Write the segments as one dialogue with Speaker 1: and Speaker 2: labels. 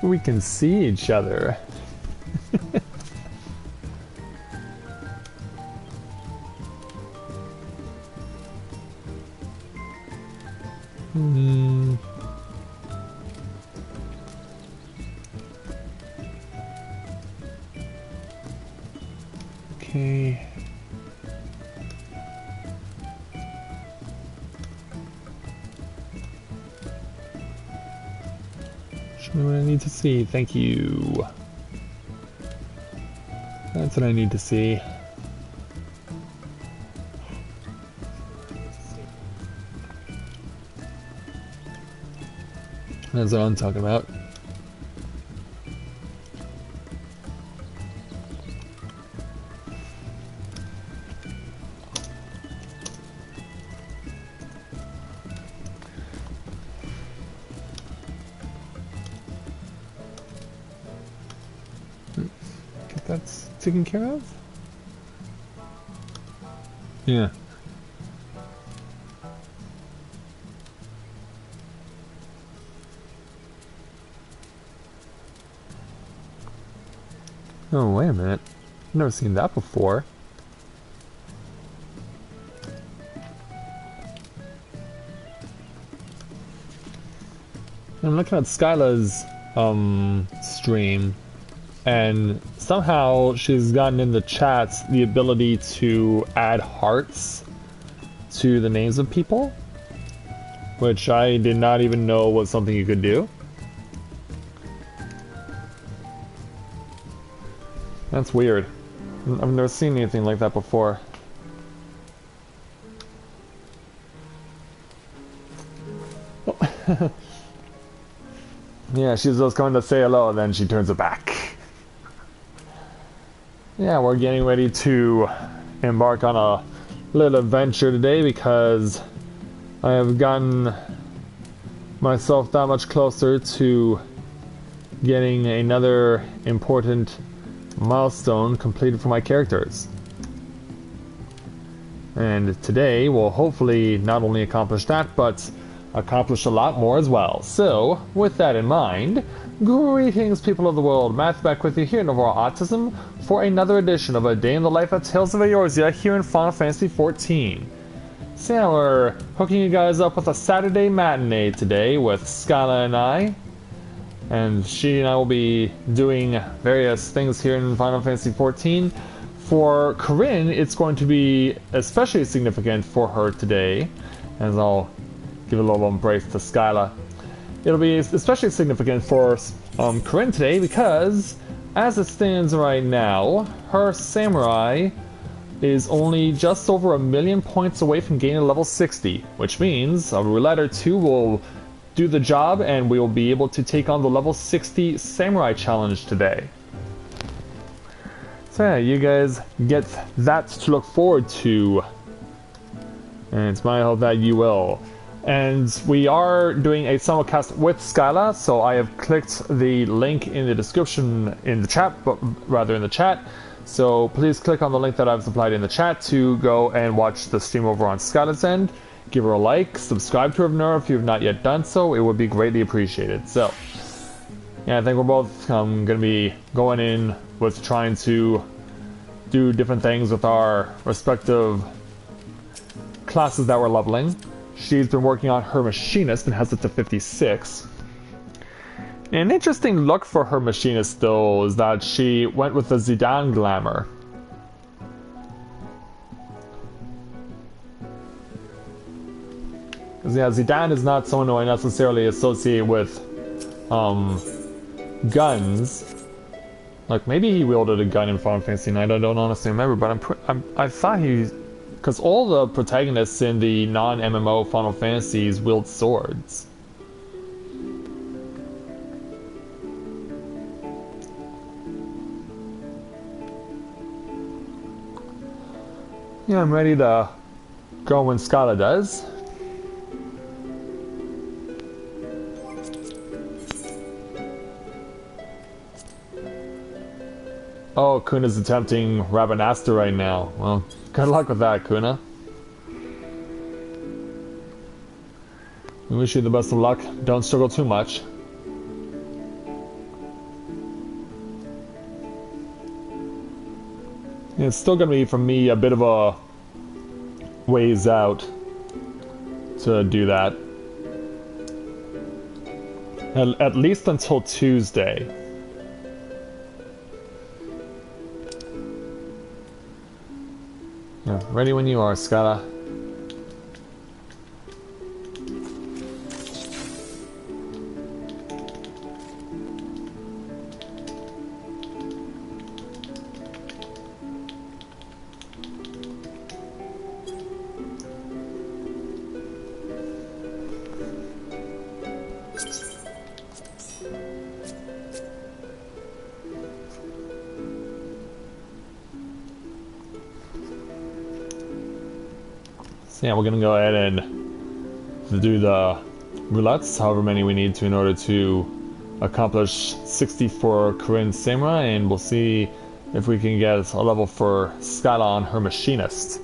Speaker 1: We can see each other. Hmm. Okay. Show me what I need to see. Thank you. That's what I need to see. That's what I'm talking about. Get that taken care of? Yeah. Oh, wait a minute. I've never seen that before. I'm looking at Skyla's stream, and somehow she's gotten in the chats the ability to add hearts to the names of people, which I did not even know was something you could do. That's weird. I've never seen anything like that before. Yeah, she's just going to say hello, then she turns it back. Yeah, we're getting ready to embark on a little adventure today because I have gotten myself that much closer to getting another important milestone completed for my characters. And today we'll hopefully not only accomplish that, but accomplish a lot more as well. So, with that in mind, greetings people of the world, Matt back with you here in Novaura Autism for another edition of A Day in the Life of Tales of Eorzea here in Final Fantasy XIV. So yeah, we're hooking you guys up with a Saturday matinee today with Skyla and I. And she and I will be doing various things here in Final Fantasy XIV. For Corinne, it's going to be especially significant for her today, as I'll give a little embrace to Skyla. It'll be especially significant for Corinne today because, as it stands right now, her samurai is only just over 1,000,000 points away from gaining level 60, which means a roulette or two will do the job and we will be able to take on the level 60 samurai challenge today. So yeah, you guys get that to look forward to, and it's my hope that you will. And we are doing a simulcast with Skyla, so I have clicked the link in the description in the chat, but rather in the chat. So please click on the link that I've supplied in the chat to go and watch the stream over on Skyla's end. Give her a like, subscribe to her if you've not yet done so, it would be greatly appreciated. So, yeah, I think we're both going to be going in with trying to do different things with our respective classes that we're leveling. She's been working on her machinist and has it to 56. An interesting look for her machinist though is that she went with the Zidane glamour. Because yeah, Zidane is not someone who I necessarily associate with guns. Like maybe he wielded a gun in Final Fantasy IX, I don't honestly remember, but I thought he, because all the protagonists in the non-MMO Final Fantasies wield swords. Yeah, I'm ready to go when Skyla does. Oh, Kuna's attempting Rabanasta right now. Well, good luck with that, Kuna. We wish you the best of luck. Don't struggle too much. It's still gonna be, for me, a bit of a ways out to do that. At least until Tuesday. Yeah, ready when you are, Scala. So yeah, we're gonna go ahead and do the roulettes, however many we need to in order to accomplish 60 for Corinne Samurai, and we'll see if we can get a level for Scala on her machinist.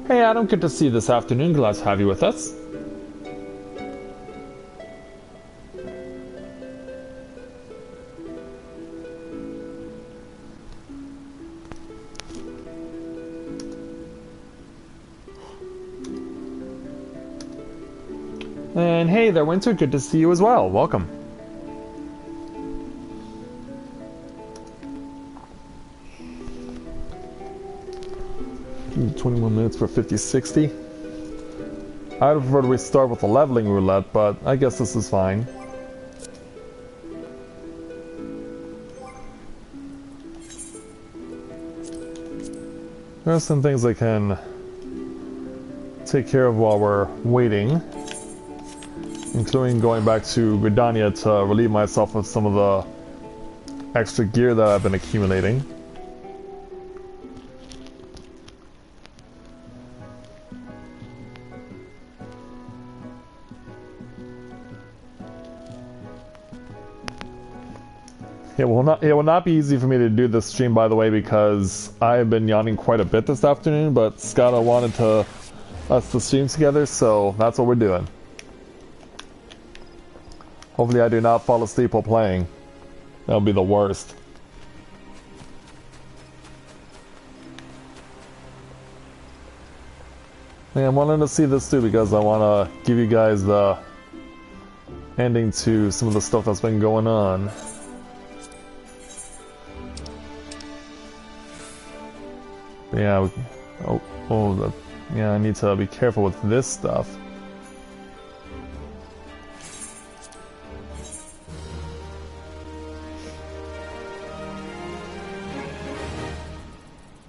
Speaker 1: Hey Adam, good to see you this afternoon, glad to have you with us. And hey there, Winter, good to see you as well. Welcome. Give me 21 minutes for 50-60. I'd prefer we start with the leveling roulette, but I guess this is fine. There are some things I can take care of while we're waiting, including going back to Gridania to relieve myself of some of the extra gear that I've been accumulating. It will not be easy for me to do this stream, by the way, because I've been yawning quite a bit this afternoon, but Scott wanted us to stream together, so that's what we're doing. Hopefully I do not fall asleep while playing. That would be the worst. Yeah, I'm wanting to see this too because I want to give you guys the ending to some of the stuff that's been going on. Yeah, yeah, I need to be careful with this stuff.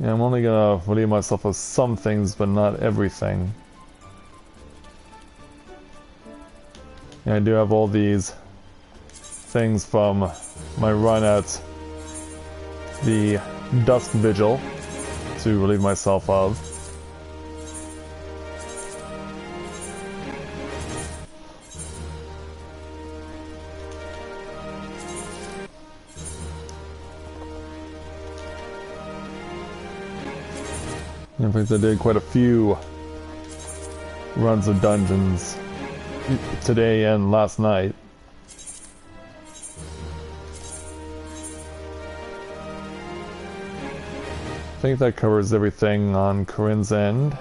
Speaker 1: Yeah, I'm only gonna relieve myself of some things, but not everything. Yeah, I do have all these things from my run at the Dusk Vigil to relieve myself of. In fact, I did quite a few runs of dungeons today and last night. I think that covers everything on Corinne's end.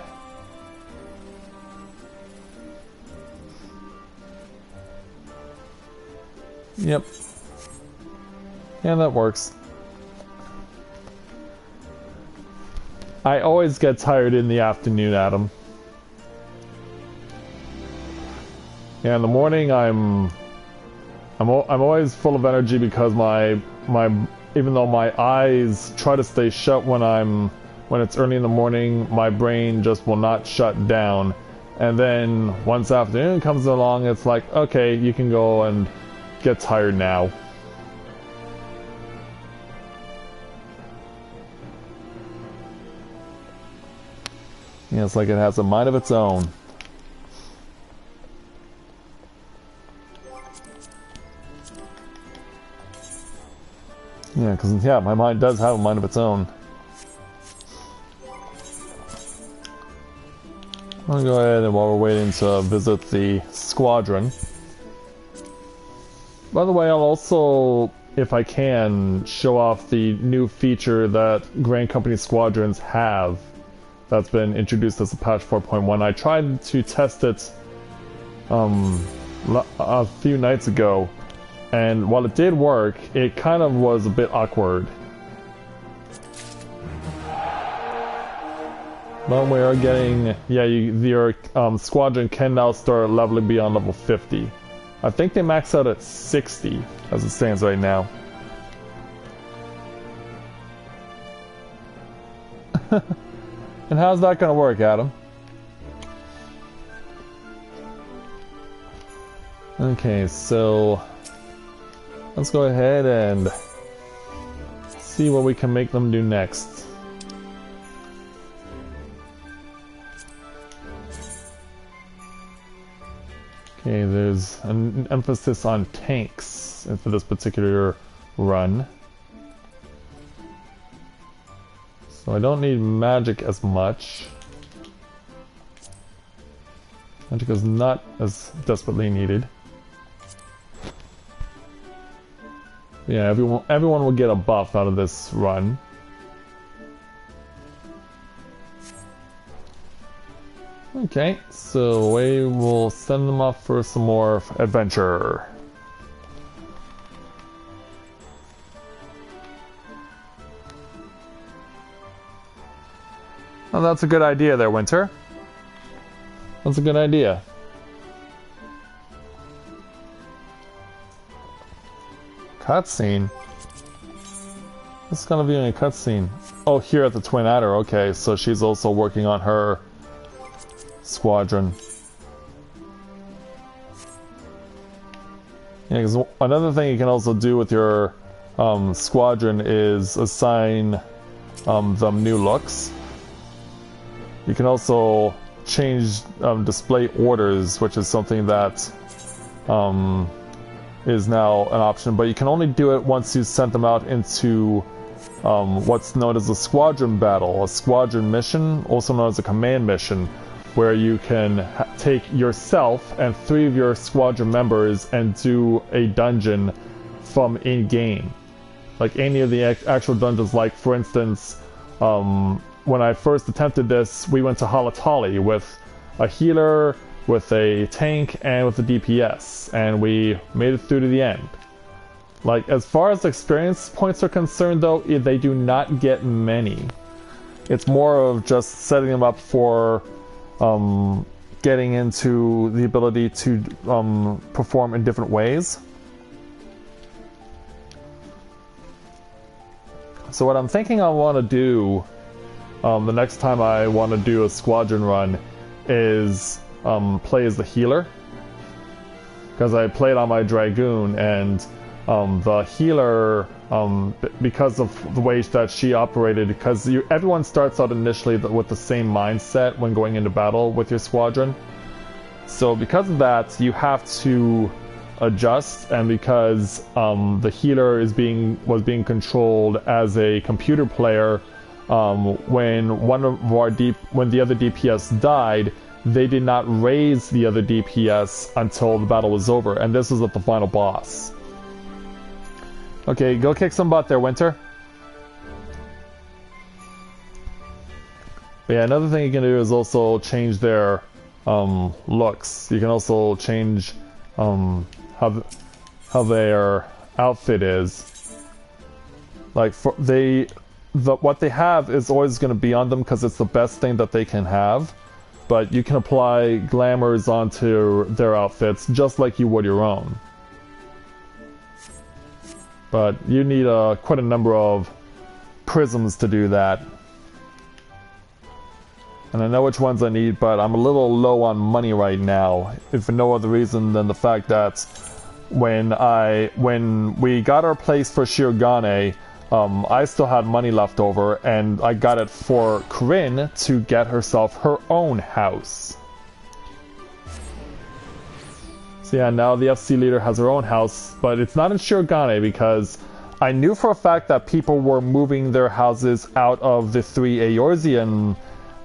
Speaker 1: Yep. Yeah, that works. I always get tired in the afternoon, Adam. Yeah, in the morning I'm always full of energy because my even though my eyes try to stay shut when it's early in the morning, my brain just will not shut down. And then once afternoon comes along, it's like, okay, you can go and get tired now. Yeah, it's like it has a mind of its own. Yeah, because, yeah, my mind does have a mind of its own. I'll go ahead and while we're waiting to visit the squadron. By the way, I'll also, if I can, show off the new feature that Grand Company Squadrons have that's been introduced as a patch 4.1. I tried to test it a few nights ago, and while it did work, it kind of was a bit awkward. But we are getting, yeah, your squadron can now start leveling beyond level 50. I think they max out at 60 as it stands right now. And how's that gonna work, Adam? Okay, so let's go ahead and see what we can make them do next. Okay, there's an emphasis on tanks for this particular run. So I don't need magic as much. Magic is not as desperately needed. Yeah, everyone will get a buff out of this run. Okay, so we will send them off for some more adventure. Oh, that's a good idea there, Winter. That's a good idea. Cutscene? What's gonna be in a cutscene? Oh, here at the Twin Adder, okay, so she's also working on her squadron. Yeah, because another thing you can also do with your squadron is assign them new looks. You can also change display orders, which is something that is now an option, but you can only do it once you sent them out into what's known as a squadron battle, a squadron mission, also known as a command mission, where you can take yourself and 3 of your squadron members and do a dungeon from in-game. Like any of the actual dungeons, like for instance, when I first attempted this, we went to Halatali with a healer, with a tank, and with a DPS, and we made it through to the end. Like, as far as experience points are concerned though, they do not get many. It's more of just setting them up for getting into the ability to perform in different ways. So what I'm thinking I want to do the next time I want to do a squadron run is play as the healer, because I played on my Dragoon, and the healer, because of the way that she operated, because everyone starts out initially with the same mindset when going into battle with your squadron. So because of that, you have to adjust, and because the healer was being controlled as a computer player, when the other DPS died, they did not raise the other DPS until the battle was over, and this was at the final boss. Okay, go kick some butt there, Winter. But yeah, another thing you can do is also change their looks. You can also change how their outfit is. Like what they have is always going to be on them because it's the best thing that they can have. But you can apply glamours onto their outfits just like you would your own. But you need quite a number of prisms to do that. And I know which ones I need, but I'm a little low on money right now, if for no other reason than the fact that when we got our place for Shirogane, I still had money left over, and I got it for Corinne to get herself her own house. So yeah, now the FC leader has her own house, but it's not in Shirogane because I knew for a fact that people were moving their houses out of the 3 Eorzean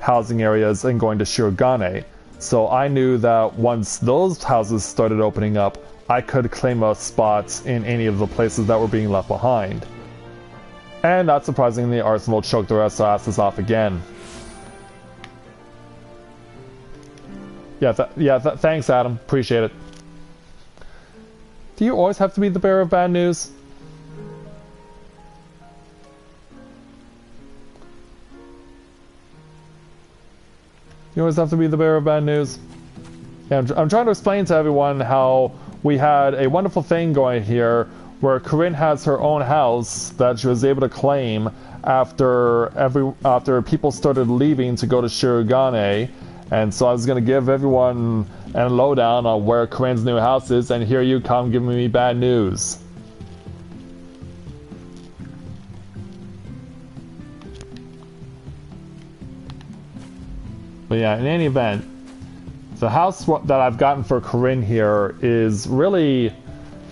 Speaker 1: housing areas and going to Shirogane. So I knew that once those houses started opening up, I could claim a spot in any of the places that were being left behind. And not surprisingly, Arsenal choked their asses off again. Thanks, Adam. Appreciate it. Do you always have to be the bearer of bad news? You always have to be the bearer of bad news? Yeah, I'm trying to explain to everyone how we had a wonderful thing going here where Corinne has her own house that she was able to claim after people started leaving to go to Shirogane. And so I was going to give everyone a lowdown on where Corinne's new house is, and here you come giving me bad news. But yeah, in any event, the house that I've gotten for Corinne here is really,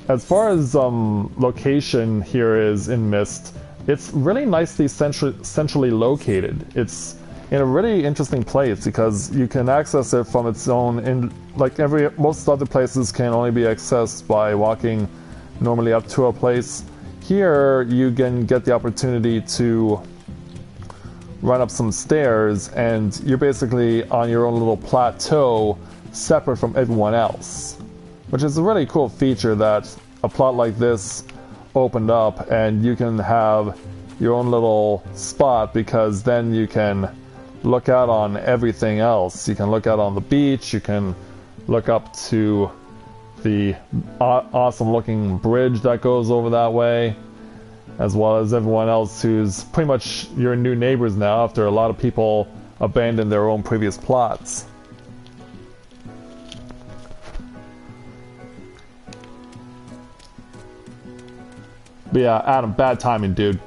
Speaker 1: as far as location here is in Mist, it's really nicely centrally located. It's in a really interesting place because you can access it from its own, most other places can only be accessed by walking normally up to a place. Here you can get the opportunity to run up some stairs and you're basically on your own little plateau separate from everyone else, which is a really cool feature that a plot like this opened up, and you can have your own little spot because then you can look out on everything else. You can look out on the beach, you can look up to the awesome looking bridge that goes over that way, as well as everyone else who's pretty much your new neighbors now after a lot of people abandoned their own previous plots. But yeah, Adam, bad timing, dude.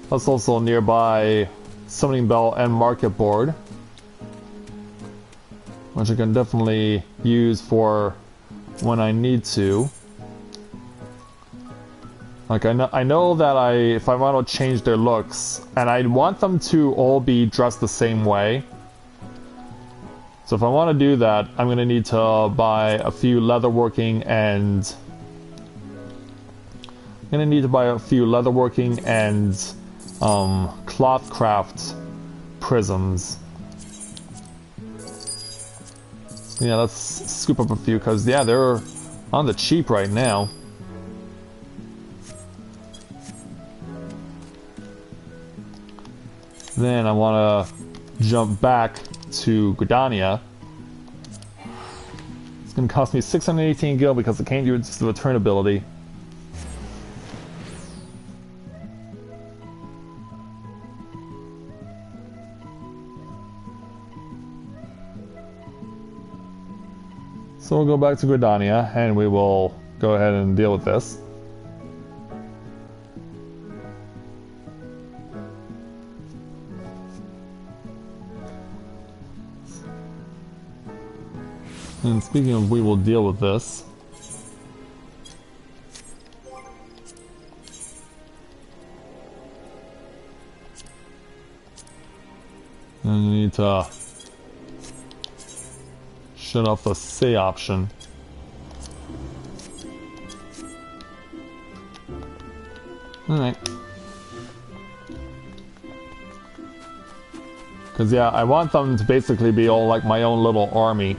Speaker 1: That's also nearby Summoning Bell and Market Board, which I can definitely use for when I need to. Like, I know that if I want to change their looks, and I want them to all be dressed the same way. So if I want to do that, I'm going to need to buy a few leatherworking and cloth craft prisms. Yeah, let's scoop up a few because yeah, they're on the cheap right now. Then I want to jump back to Gridania. It's going to cost me 618 gil because I can't use the return ability. So we'll go back to Gridania and we will go ahead and deal with this. And speaking of, we will deal with this. And you need to shut off the say option. Alright. Because yeah, I want them to basically be all like my own little army.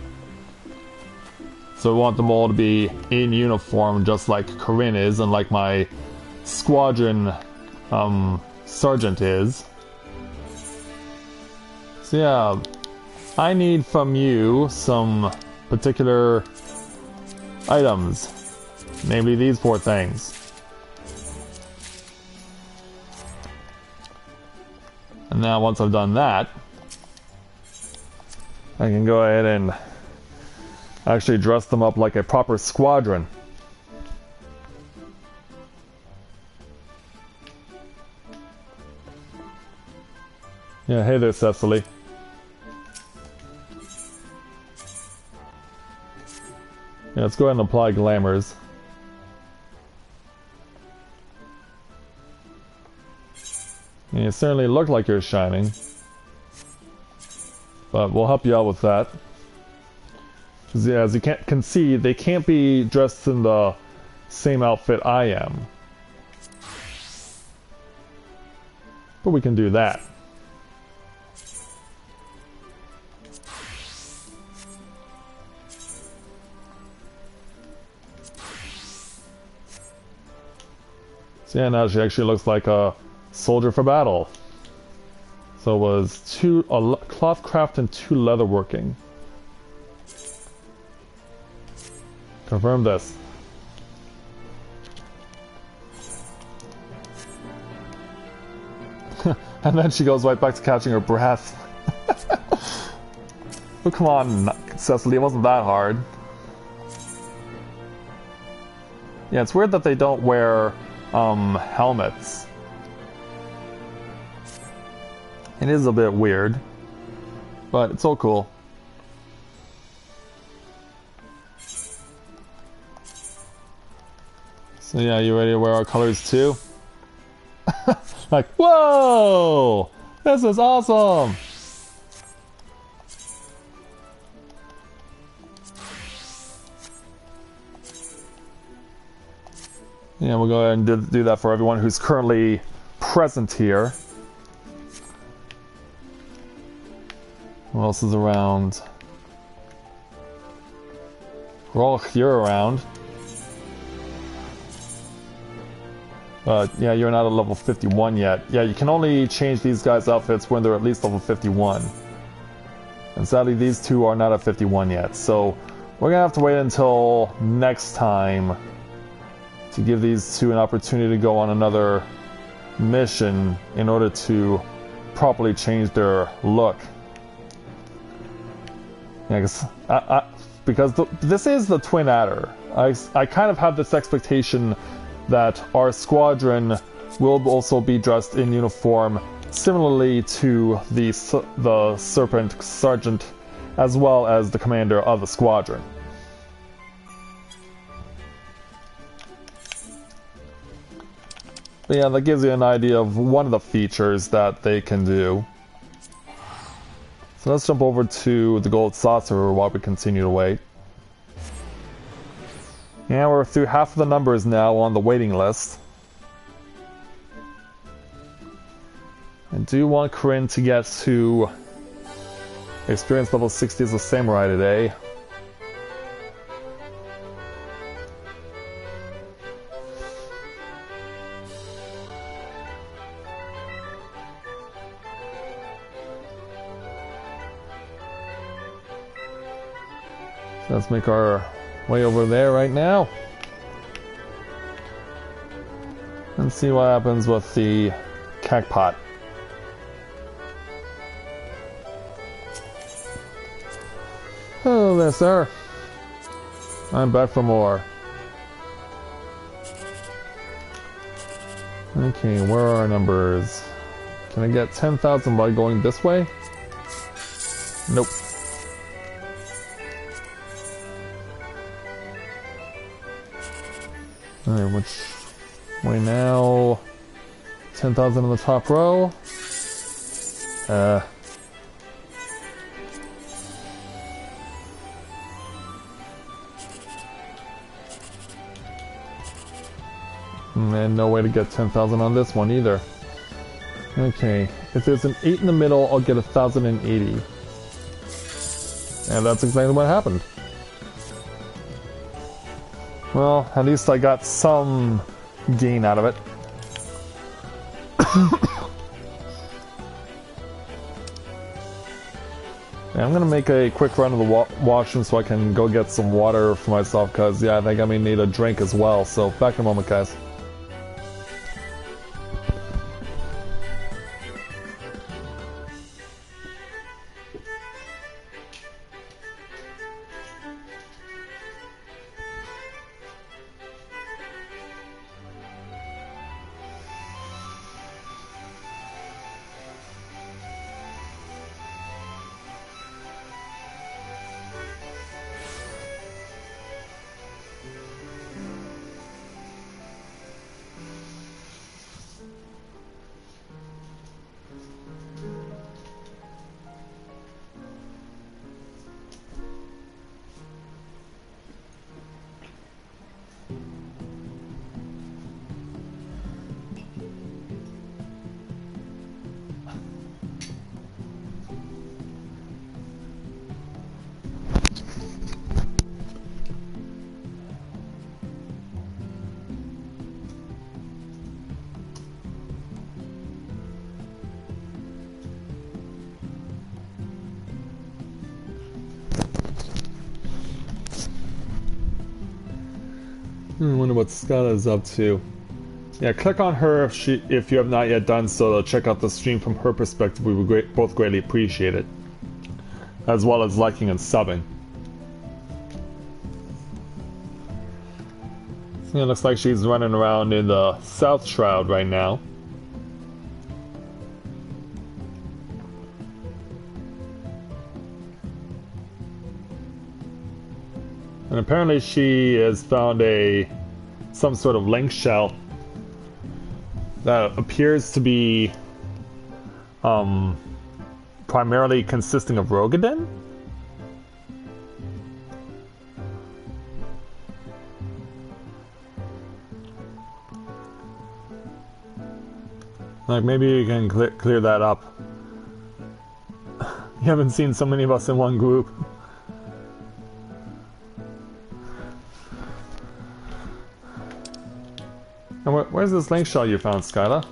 Speaker 1: So I want them all to be in uniform just like Corinne is and like my squadron sergeant is. So yeah, I need from you some particular items. Namely these 4 things. And now once I've done that, I can go ahead and actually dress them up like a proper squadron. Yeah, hey there, Cecily. Yeah, let's go ahead and apply glamours. Yeah, you certainly look like you're shining. But we'll help you out with that. Because yeah, as you can see, they can't be dressed in the same outfit I am. But we can do that. So yeah, now she actually looks like a soldier for battle. So it was a cloth craft and 2 leather working. Confirm this. And then she goes right back to catching her breath. Oh, come on, Cecily, it wasn't that hard. Yeah, it's weird that they don't wear helmets. It is a bit weird, but it's all cool. So yeah, you ready to wear our colors too? Like, whoa! This is awesome! Yeah, we'll go ahead and do that for everyone who's currently present here. Who else is around? Well, you're around. Yeah, you're not at level 51 yet. Yeah, you can only change these guys' outfits when they're at least level 51. And sadly, these two are not at 51 yet. So we're gonna have to wait until next time to give these two an opportunity to go on another mission in order to properly change their look. Yeah, because this is the Twin Adder. I kind of have this expectation that our squadron will also be dressed in uniform similarly to the Serpent Sergeant as well as the commander of the squadron. But yeah, that gives you an idea of one of the features that they can do. So let's jump over to the Gold Saucer while we continue to wait. Yeah, we're through half of the numbers now on the waiting list. I do want Corinne to get to experience level 60 as a samurai today. So let's make our way over there right now. And see what happens with the cacpot. Hello there, sir. I'm back for more. Okay, where are our numbers? Can I get 10,000 by going this way? Nope. Alright, which way now? 10,000 in the top row. And no way to get 10,000 on this one either. Okay, if there's an 8 in the middle, I'll get 1,080. And that's exactly what happened. Well, at least I got some gain out of it. Yeah, I'm gonna make a quick run of the washroom so I can go get some water for myself, because yeah, I think I may need a drink as well. So back in a moment, guys. I wonder what Skyla is up to. Yeah, click on her if you have not yet done so to check out the stream from her perspective. We would both greatly appreciate it. As well as liking and subbing. So it looks like she's running around in the South Shroud right now. And apparently she has found some sort of link shell that appears to be primarily consisting of Rogadin? Like, maybe you can clear that up. You haven't seen so many of us in one group. And where's this link shell you found, Skyla?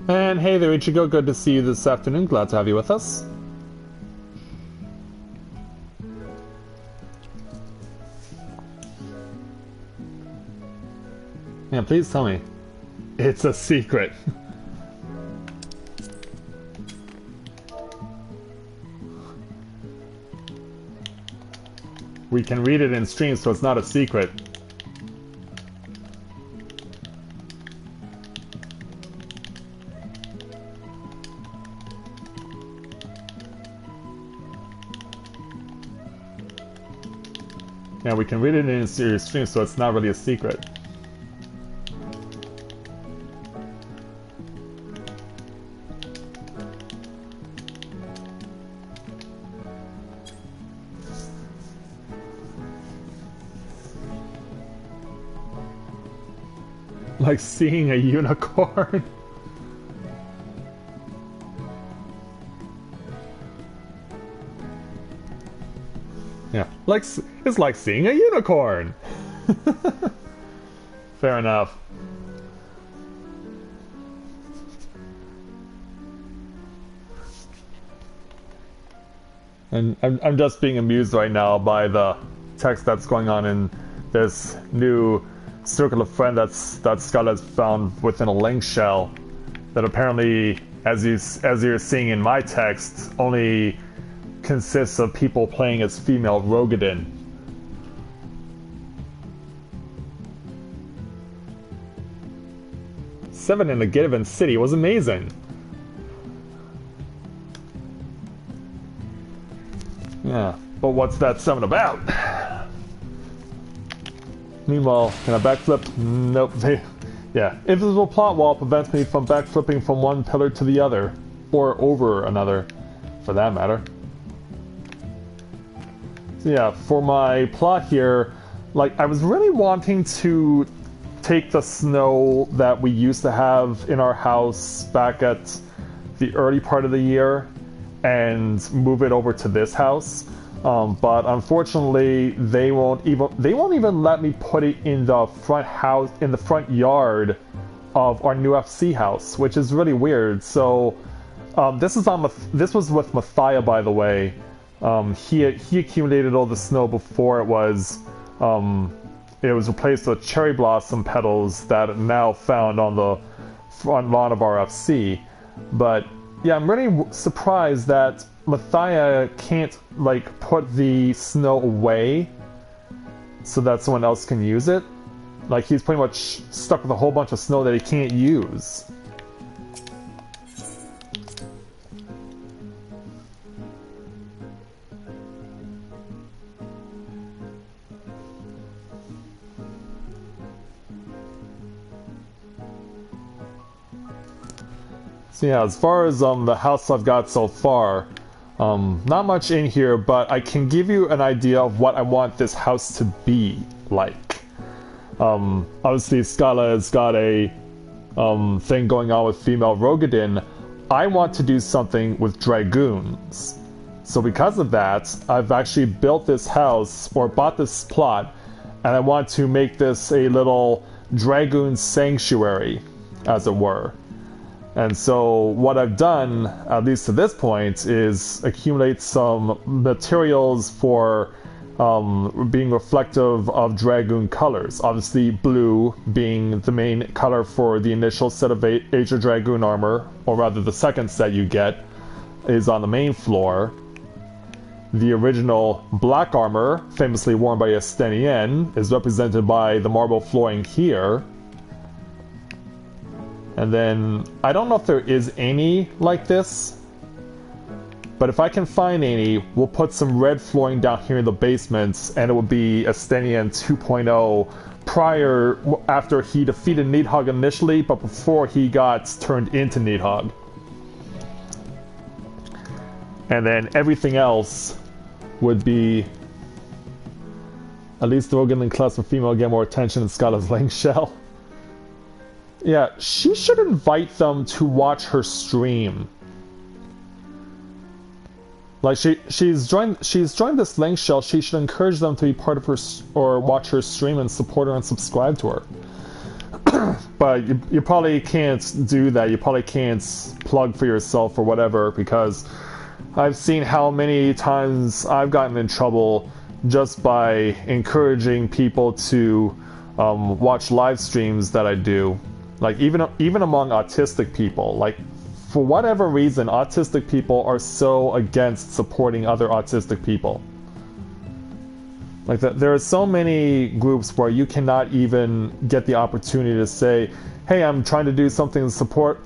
Speaker 1: And hey there, Ichigo, good to see you this afternoon. Glad to have you with us. Yeah, please tell me. It's a secret. We can read it in stream, so it's not a secret. Yeah, we can read it in your stream, so it's not really a secret. Like seeing a unicorn. Yeah, it's like seeing a unicorn. Fair enough. And I'm just being amused right now by the text that's going on in this new circle of friends that Skyla's found within a link shell. That apparently, as you're seeing in my text, only consists of people playing as female Rogadin. Seven in a given city was amazing. Yeah, but what's that 7 about? Meanwhile, can I backflip? Nope. Yeah, invisible plot wall prevents me from backflipping from one pillar to the other. Or over another, for that matter. So yeah, for my plot here, like, I was really wanting to take the snow that we used to have in our house back at the early part of the year and move it over to this house. But unfortunately, they won't even let me put it in the front yard of our new FC house, which is really weird. So this was with Mathia, by the way. He accumulated all the snow before it was replaced with cherry blossom petals that are now found on the front lawn of our FC. But yeah, I'm really surprised that Mathia can't, like, put the snow away so that someone else can use it. Like, he's pretty much stuck with a whole bunch of snow that he can't use. So yeah, as far as the house I've got so far, Not much in here, but I can give you an idea of what I want this house to be like. Obviously, Scala has got a thing going on with female Rogadin. I want to do something with dragoons. So because of that, I've actually built this house, or bought this plot, and I want to make this a little dragoon sanctuary, as it were. And so what I've done, at least to this point, is accumulate some materials for being reflective of dragoon colors. Obviously, blue being the main color for the initial set of Age of Dragoon armor, or rather the second set you get, is on the main floor. The original black armor, famously worn by Estenienne, is represented by the marble flooring here. And then, I don't know if there is any like this, but if I can find any, we'll put some red flooring down here in the basement, and it will be Estenienne 2.0 after he defeated Nidhogg initially, but before he got turned into Nidhogg. And then everything else would be, at least the Rogan class for female get more attention than Scala's Link Shell. Yeah, she should invite them to watch her stream. Like she's joined this Link Shell. She should encourage them to be part of her or watch her stream and support her and subscribe to her. But you probably can't do that. You probably can't plug for yourself or whatever, because I've seen how many times I've gotten in trouble just by encouraging people to watch live streams that I do. Like even among autistic people, like for whatever reason, autistic people are so against supporting other autistic people. Like there are so many groups where you cannot even get the opportunity to say, "Hey, I'm trying to do something to support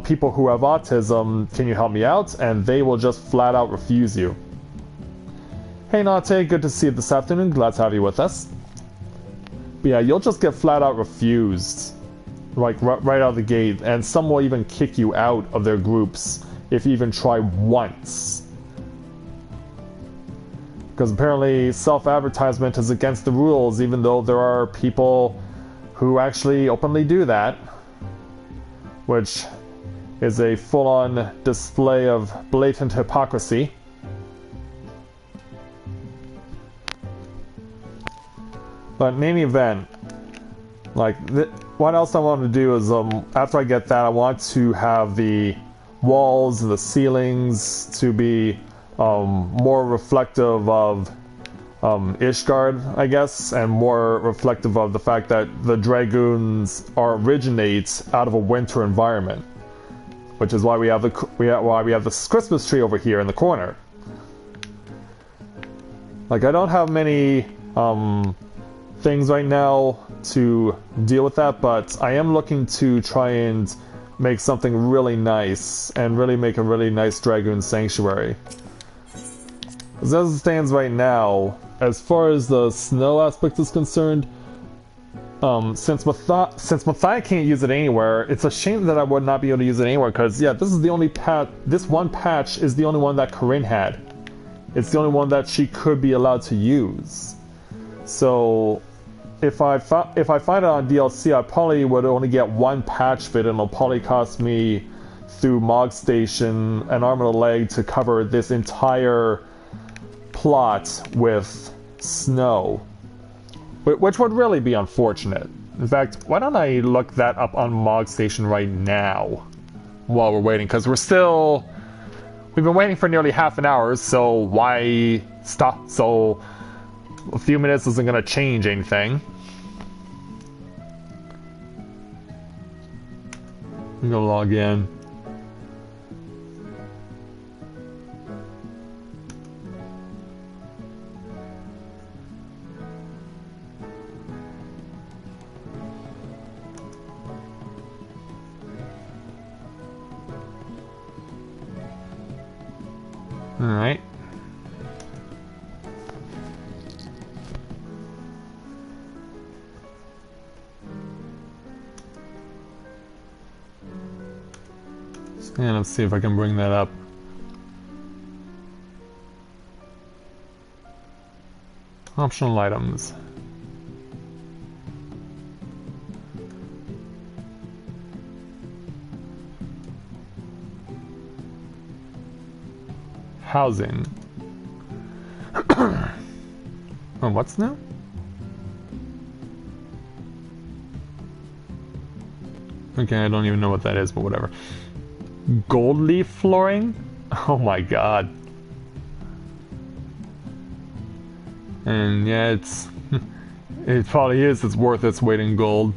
Speaker 1: people who have autism. Can you help me out?" And they will just flat out refuse you. Hey, Nate, good to see you this afternoon. Glad to have you with us. But yeah, you'll just get flat out refused, like right out of the gate, and some will even kick you out of their groups if you even try once. Because apparently self-advertisement is against the rules, even though there are people who actually openly do that, which is a full-on display of blatant hypocrisy. But in any event, like, what else I want to do is, after I get that, I want to have the walls and the ceilings to be more reflective of Ishgard, I guess, and more reflective of the fact that the dragoons originate out of a winter environment, which is why we have this Christmas tree over here in the corner. Like, I don't have many things right now to deal with that, but I am looking to try and make something really nice and really make a really nice dragoon sanctuary. As it stands right now, as far as the snow aspect is concerned, since Mathai can't use it anywhere, it's a shame that I would not be able to use it anywhere, because yeah, this is the only this one patch is the only one that Corinne had. It's the only one that she could be allowed to use. So if I find it on DLC, I probably would only get one patch fit, and it'll probably cost me through Mog Station an arm and a leg to cover this entire plot with snow, which would really be unfortunate. In fact, why don't I look that up on Mog Station right now while we're waiting, because we've been waiting for nearly half an hour, so why stop? So a few minutes isn't going to change anything. I'm going to log in. All right. And let's see if I can bring that up. Optional items. Housing. Oh, what's new? Okay, I don't even know what that is, but whatever. Gold leaf flooring? Oh my god. And yeah, it's... it probably is. It's worth its weight in gold.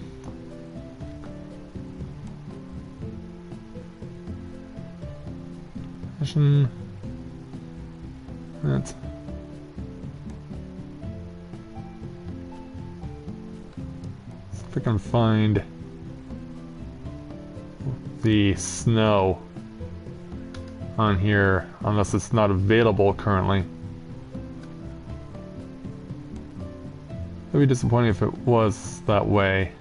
Speaker 1: That's... if I can find the snow on here, unless it's not available currently. It'd be disappointing if it was that way.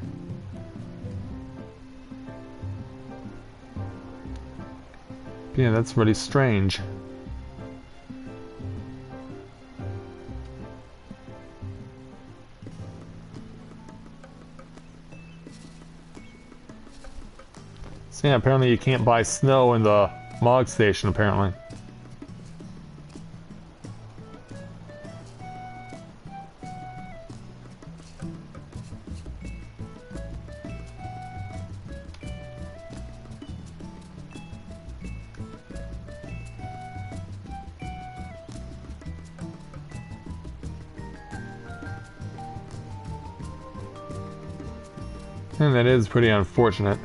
Speaker 1: Yeah, that's really strange. So yeah, apparently you can't buy snow in the log station, apparently. And that is pretty unfortunate.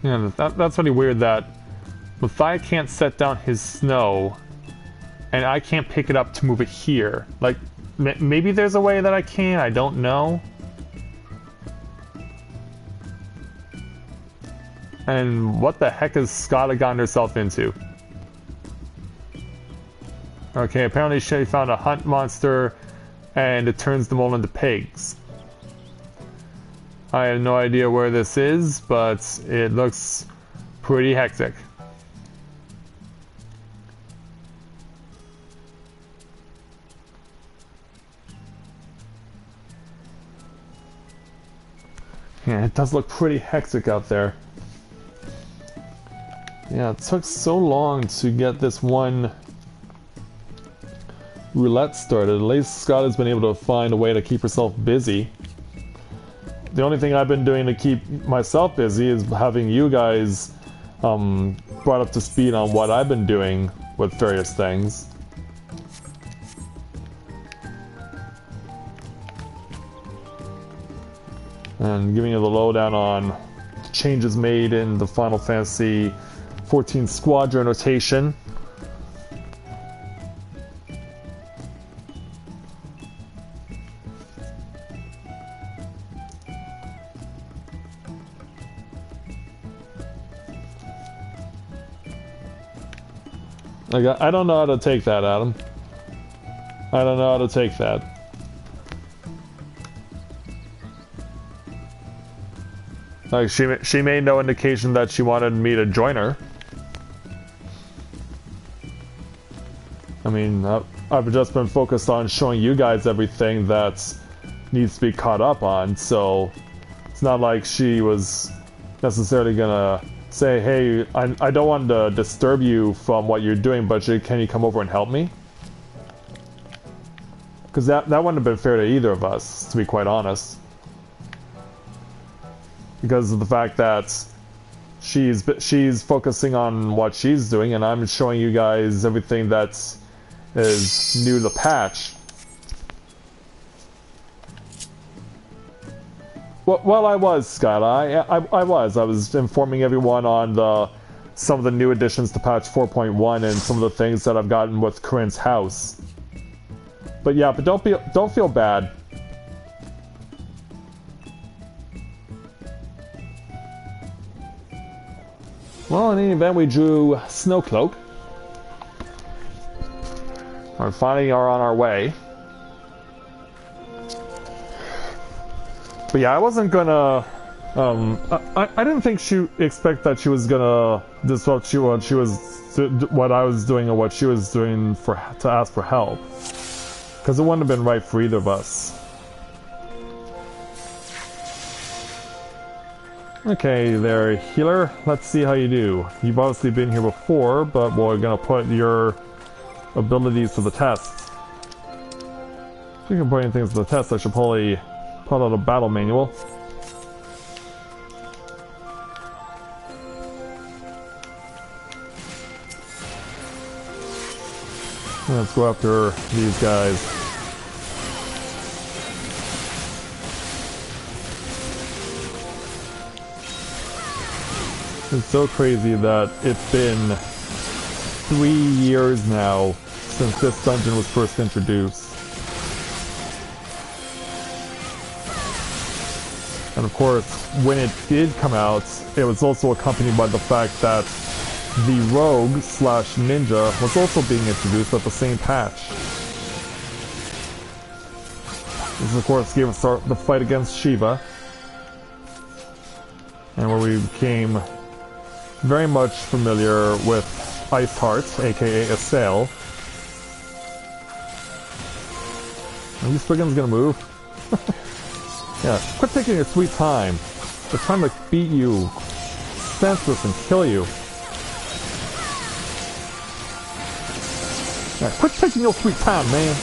Speaker 1: Yeah, that's really weird that Matthias can't set down his snow, and I can't pick it up to move it here. Like, maybe there's a way that I can, I don't know. And what the heck has Scotta gotten herself into? Okay, apparently she found a hunt monster, and it turns them all into pigs. I have no idea where this is, but it looks pretty hectic. Yeah, it does look pretty hectic out there. Yeah, it took so long to get this one roulette started. At least Scott has been able to find a way to keep herself busy. The only thing I've been doing to keep myself busy is having you guys brought up to speed on what I've been doing with various things. And giving you the lowdown on changes made in the Final Fantasy XIV Squadron rotation. Like, I don't know how to take that, Adam. I don't know how to take that. Like, she made no indication that she wanted me to join her. I mean, I've just been focused on showing you guys everything that needs to be caught up on, so it's not like she was necessarily gonna say, hey, I don't want to disturb you from what you're doing, but can you come over and help me? Because that wouldn't have been fair to either of us, to be quite honest. Because of the fact that she's focusing on what she's doing, and I'm showing you guys everything that is new to the patch. Well, I was, Skyla. I was informing everyone on some of the new additions to patch 4.1 and some of the things that I've gotten with Corinne's house. But yeah, but don't feel bad. Well, in any event, we drew Snow Cloak. We finally are on our way. But yeah, I wasn't gonna... I didn't think she expect that she was gonna disrupt what I was doing or what she was doing to ask for help. Because it wouldn't have been right for either of us. Okay there, healer. Let's see how you do. You've obviously been here before, but we're gonna put your abilities to the test. Speaking of putting things to the test, I should probably pull out a battle manual. Let's go after these guys. It's so crazy that it's been 3 years now since this dungeon was first introduced. And of course, when it did come out, it was also accompanied by the fact that the rogue slash ninja was also being introduced at the same patch. This of course gave us the fight against Shiva, and where we became very much familiar with Ice Heart, aka Assail. Are these friggins gonna move? Yeah, quit taking your sweet time. They're trying to beat you senseless and kill you. Yeah, quit taking your sweet time, man.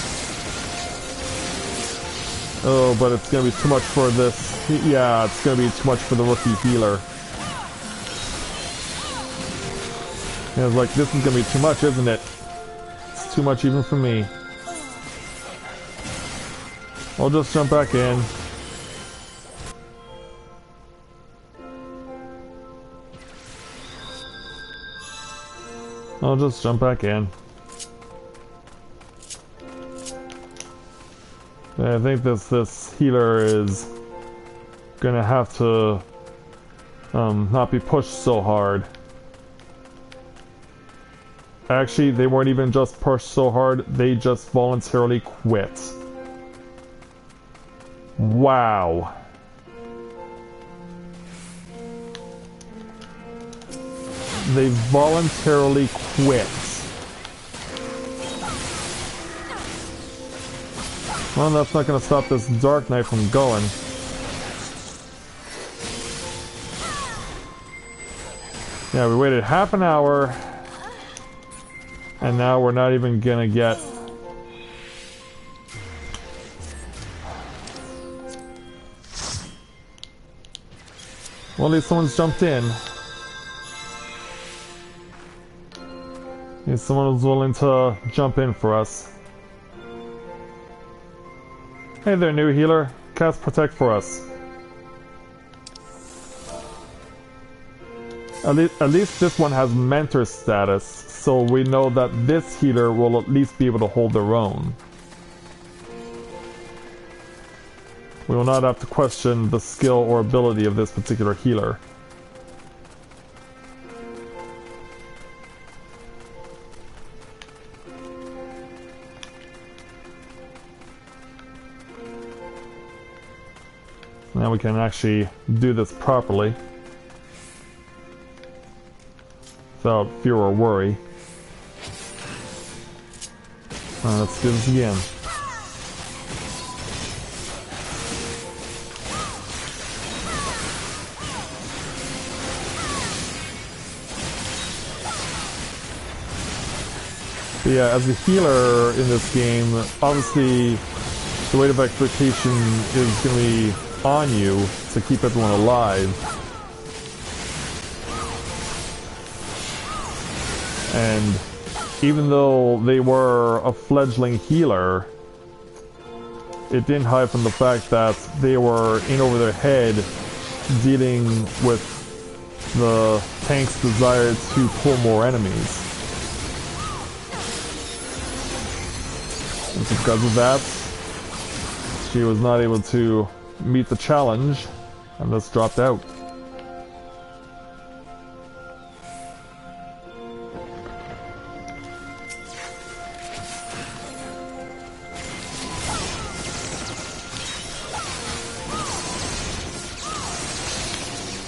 Speaker 1: Oh, but it's gonna be too much for this. Yeah, it's gonna be too much for the rookie healer. And it's like, this is gonna be too much, isn't it? It's too much even for me. I'll just jump back in. I'll just jump back in. I think this healer is gonna have to not be pushed so hard. Actually, they weren't even just pushed so hard, they just voluntarily quit. Wow. They voluntarily quit. Well, that's not going to stop this Dark Knight from going. Yeah, we waited half an hour, and now we're not even going to get... Well, at least someone's jumped in. At least someone was willing to jump in for us. Hey there, new healer. Cast Protect for us. At least this one has mentor status, so we know that this healer will at least be able to hold their own. We will not have to question the skill or ability of this particular healer. Now we can actually do this properly without fear or worry. Let's do this again. But yeah, as a healer in this game, obviously the weight of expectation is going to be on you to keep everyone alive. And even though they were a fledgling healer, it didn't hide from the fact that they were in over their head dealing with the tank's desire to pull more enemies. And because of that, she was not able to meet the challenge and thus dropped out.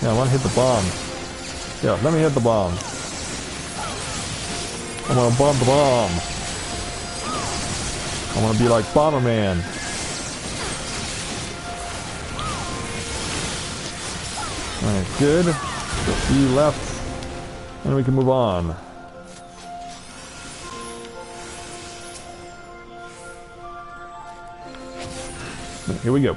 Speaker 1: Yeah, I want to hit the bomb. Yeah, let me hit the bomb. I want to bomb the bomb. I want to be like Bomberman. Alright, good. E left. And we can move on. Here we go.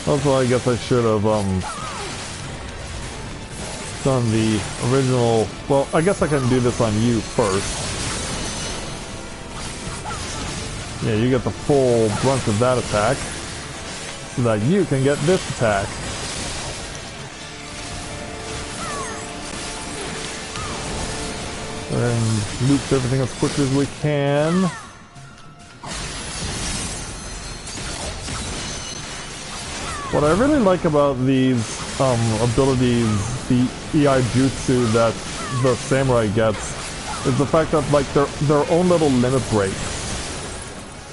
Speaker 1: Also, I guess I should have done the original. Well, I guess I can do this on you first. Yeah, you get the full brunt of that attack, so that you can get this attack. And loop everything as quickly as we can. What I really like about these abilities, the EI Jutsu that the samurai gets, is the fact that like their own little limit breaks.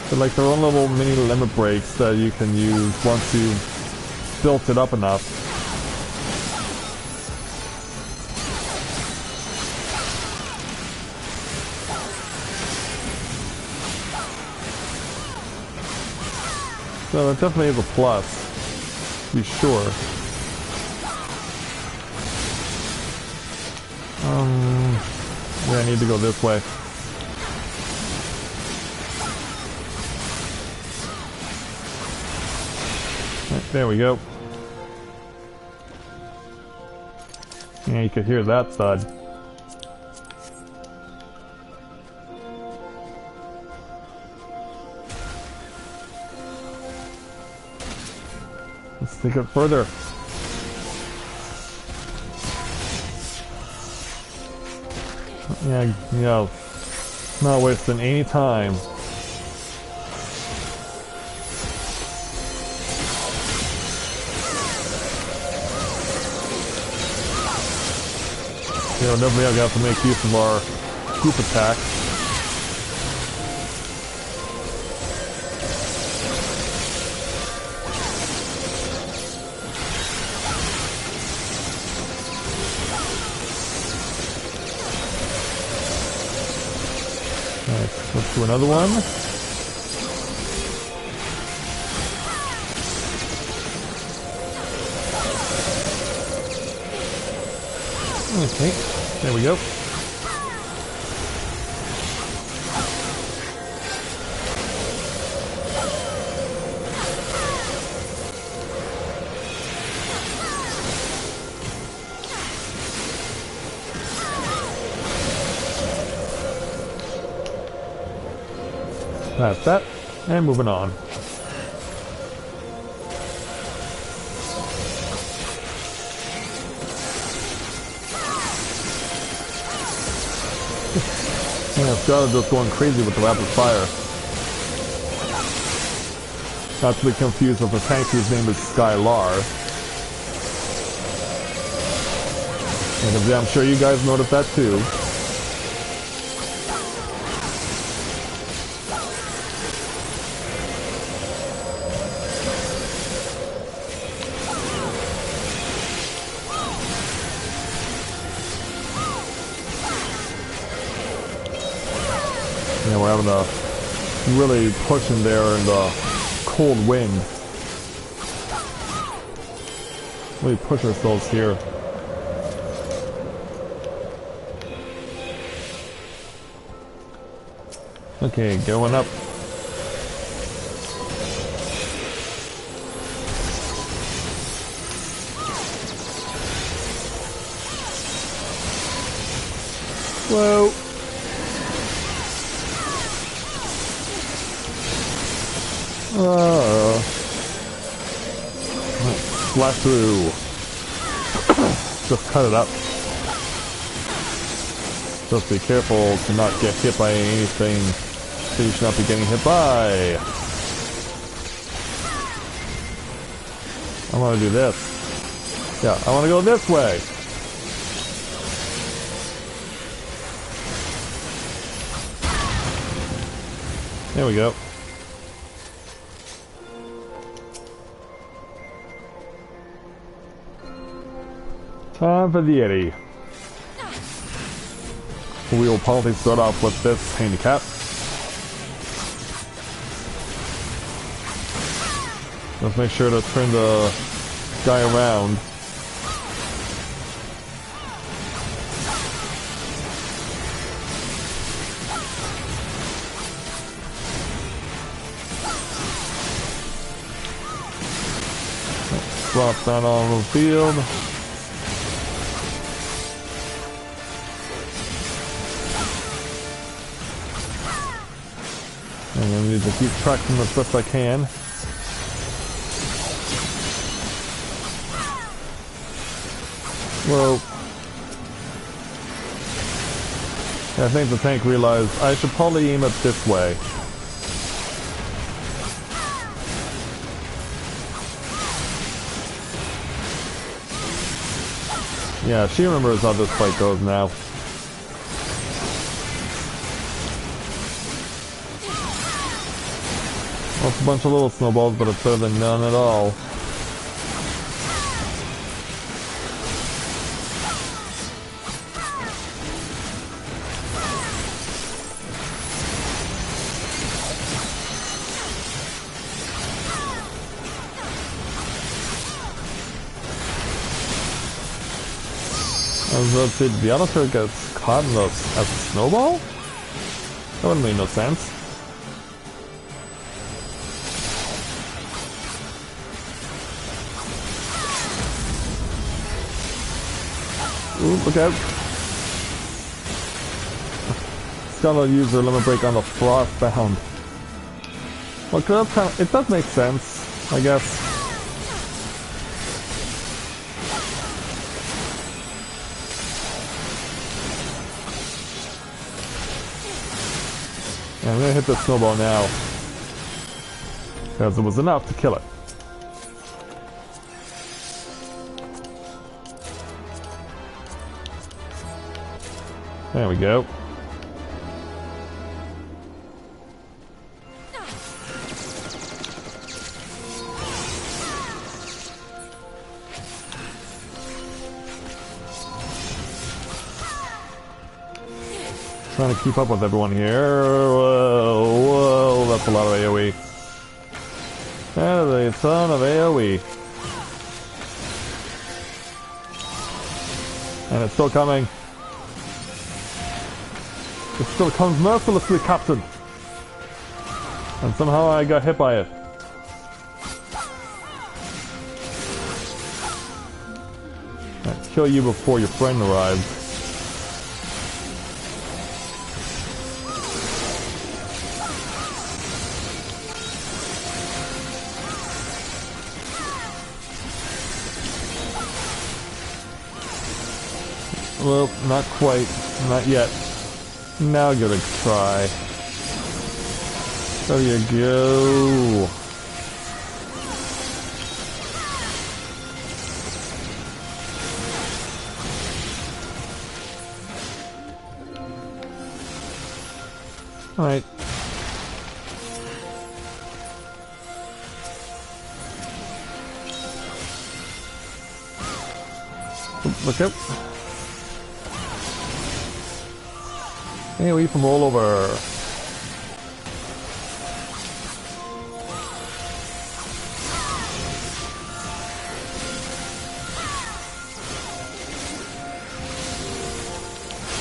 Speaker 1: They're like their own little mini limit breaks that you can use once you've built it up enough. So it definitely is a plus, to be sure. Yeah, I need to go this way. Right, there we go. Yeah, you could hear that thud. Let's take it further. Yeah, not wasting any time. You know, definitely I'm gonna have to make use of our group attack. Let's do another one. Okay, there we go. That's that, and moving on. Yeah, Scott is just going crazy with the rapid fire. Not to be confused with the tank whose name is Skylar. And I'm sure you guys noticed that too. Yeah, we're having to really push in there in the cold wind. Really push ourselves here. Okay, going up. Whoa. Splash through. Just cut it up. Just be careful to not get hit by anything that you should not be getting hit by. I want to do this. Yeah, I want to go this way. There we go. Time for the Yeti. We will probably start off with this handicap. Let's make sure to turn the guy around. Drop that on the field. And I need to keep tracking as best I can. Whoa. I think the tank realized I should probably aim it this way. Yeah, she remembers how this fight goes now. Well, it's a bunch of little snowballs, but it's better than none at all. Did the other turret get caught in as a snowball? That wouldn't make no sense. Ooh, look out. It's gotta use their limit break on the frost bound. Well, it does make sense, I guess. Yeah, I'm gonna hit the snowball now, because it was enough to kill it. There we go. Trying to keep up with everyone here. Whoa, whoa, that's a lot of AoE. That is a ton of AoE. And it's still coming. It still comes mercilessly, Captain. And somehow I got hit by it. I'll kill you before your friend arrives. Well, not quite. Not yet. Now give it a try. There you go. Alright. Look out. AoE from rollover.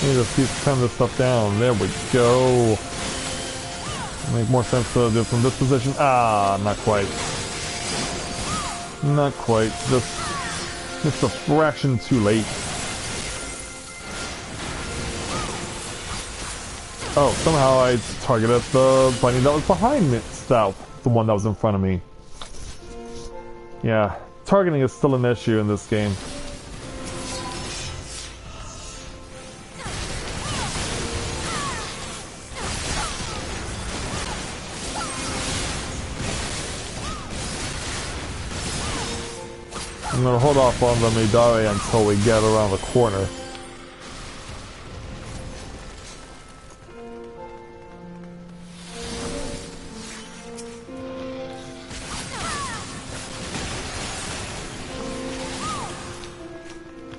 Speaker 1: Need to keep turning this stuff down. There we go. Make more sense to do it from this position. Ah, not quite. Not quite. Just a fraction too late. Oh, somehow I targeted the bunny that was behind me, the one that was in front of me. Yeah, targeting is still an issue in this game. I'm gonna hold off on the Midare until we get around the corner.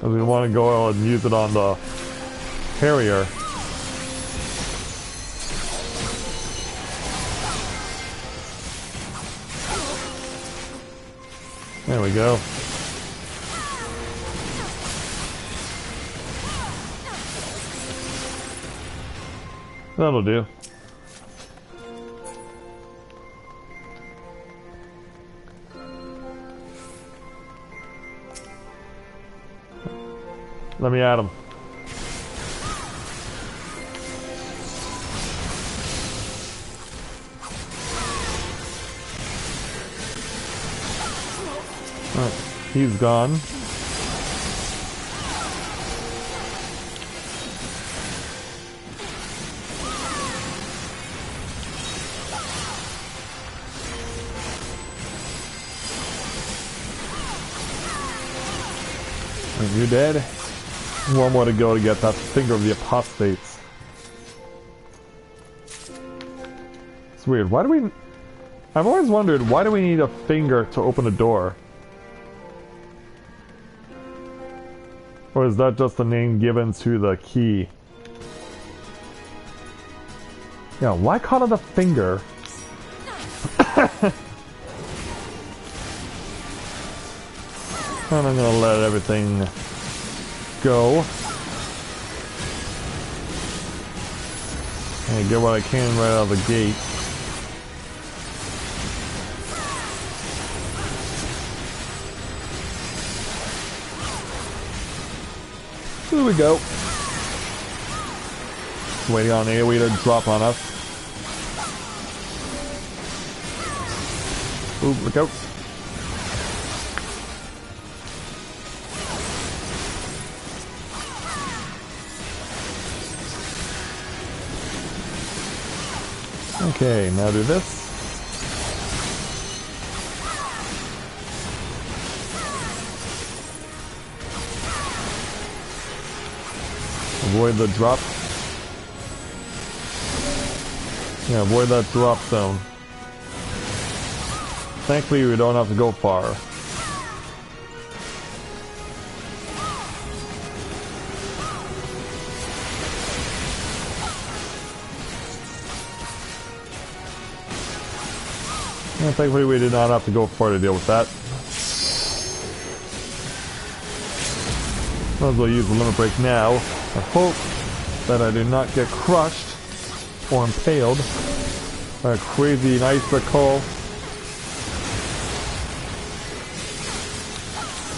Speaker 1: Because we want to go and use it on the Harrier. There we go. That'll do. Let me at him. Alright, he's gone. Are you dead? One more to go to get that finger of the apostates. It's weird. Why do we... I've always wondered, why do we need a finger to open a door? Or is that just the name given to the key? Yeah, why call it a finger? And I'm gonna let everything go. And get what I can right out of the gate. Here we go. Waiting on AoE to drop on us. Ooh, look out. Okay, now do this. Avoid the drop. Yeah, avoid that drop zone. Thankfully, we don't have to go far. And thankfully, we did not have to go far to deal with that. Might as well use the limit break now. I hope that I do not get crushed or impaled by a crazy icicle.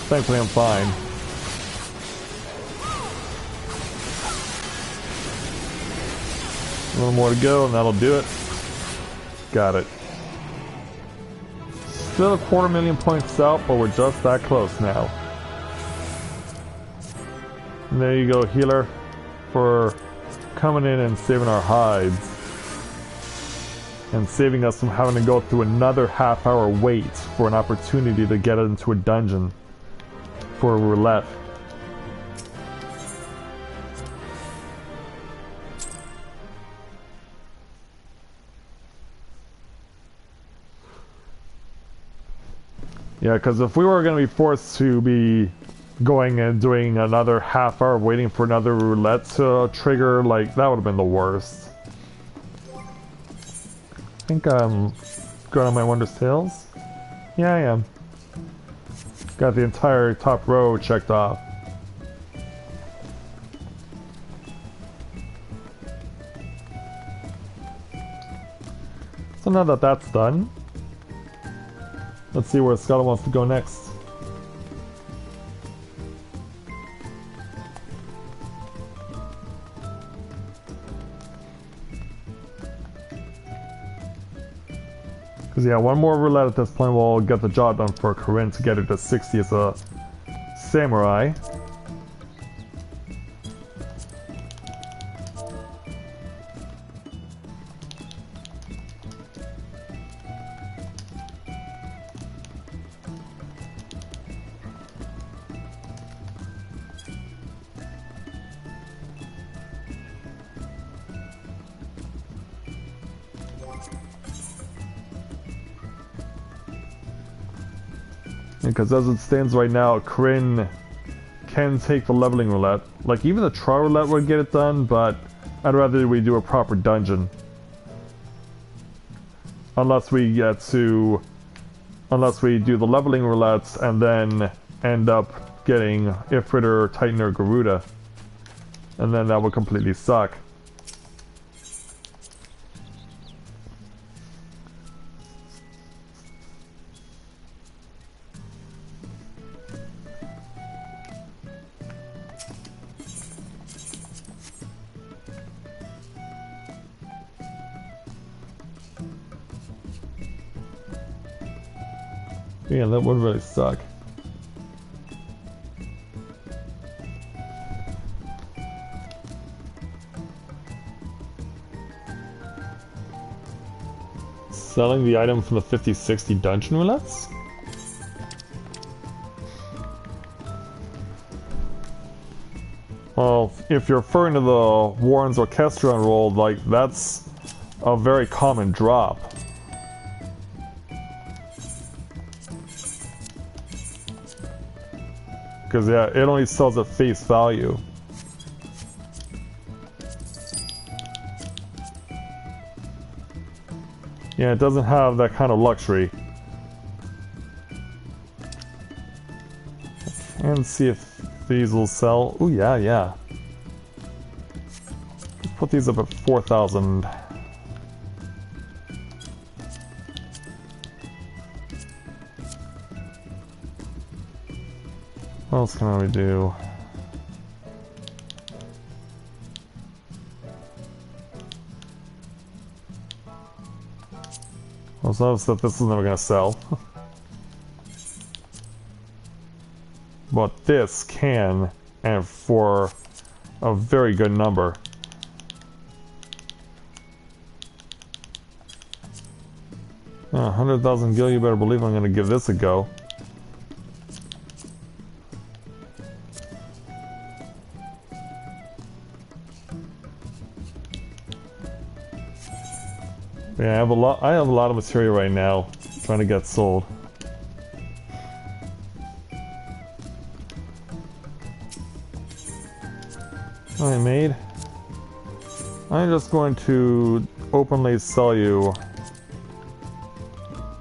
Speaker 1: Thankfully, I'm fine. A little more to go, and that'll do it. Got it. Still a 250,000 points out, but we're just that close now. And there you go, healer, for coming in and saving our hides. And saving us from having to go through another half-hour wait for an opportunity to get into a dungeon for a roulette. Yeah, because if we were going to be forced to be going and doing another half hour waiting for another roulette to trigger, like, that would have been the worst. I think I'm going on my Wondrous Tales. Yeah, I am. Got the entire top row checked off. So now that that's done, let's see where Scott wants to go next. Because yeah, one more roulette at this point will get the job done for Corinne to get her to 60 as a samurai. Because as it stands right now, Corinne can take the leveling roulette. Like, even the trial roulette would get it done, but I'd rather we do a proper dungeon. Unless we do the leveling roulettes and then end up getting Ifrit or Titan or Garuda. And then that would completely suck. Yeah, that would really suck. Selling the item from the 50-60 dungeon roulettes? Well, if you're referring to the Warren's Orchestra roll, like, that's a very common drop. Because, yeah, it only sells at face value. Yeah, it doesn't have that kind of luxury. And see if these will sell. Oh, yeah, yeah. Let's put these up at 4,000. What else can we do? Well, it's obvious that this is never going to sell. But this can, and for a very good number. Yeah, 100,000 gil, you better believe I'm going to give this a go. Yeah, I have a lot of material right now trying to get sold. Alright, maid. I'm just going to openly sell you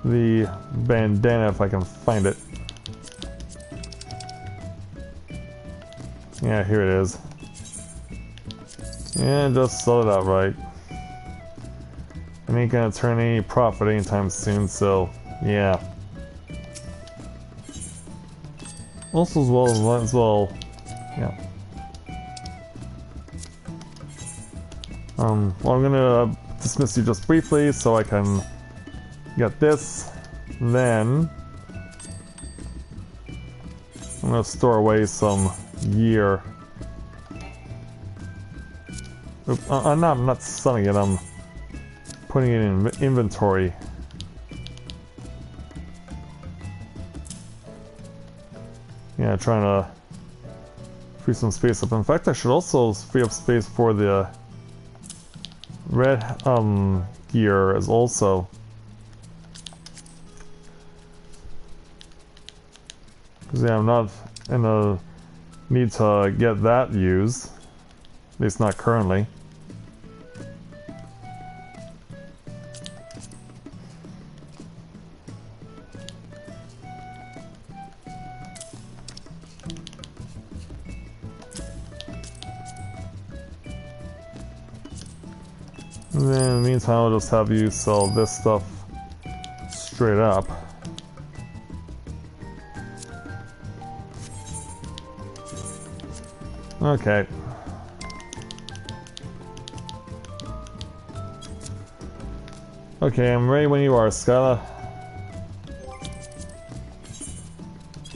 Speaker 1: the bandana if I can find it. Yeah, here it is. Yeah, just sell it outright. I ain't gonna turn any profit anytime soon, so yeah. Also, as well, yeah. Well, I'm gonna dismiss you just briefly so I can get this. Then I'm gonna store away some gear. Oops, I'm not selling it. I'm putting it in inventory. Yeah, trying to free some space up. In fact, I should also free up space for the red gear as also. Because yeah, I'm not in a need to get that used. At least not currently. And then in the meantime, I'll just have you sell this stuff straight up. Okay. Okay, I'm ready when you are, Skyla.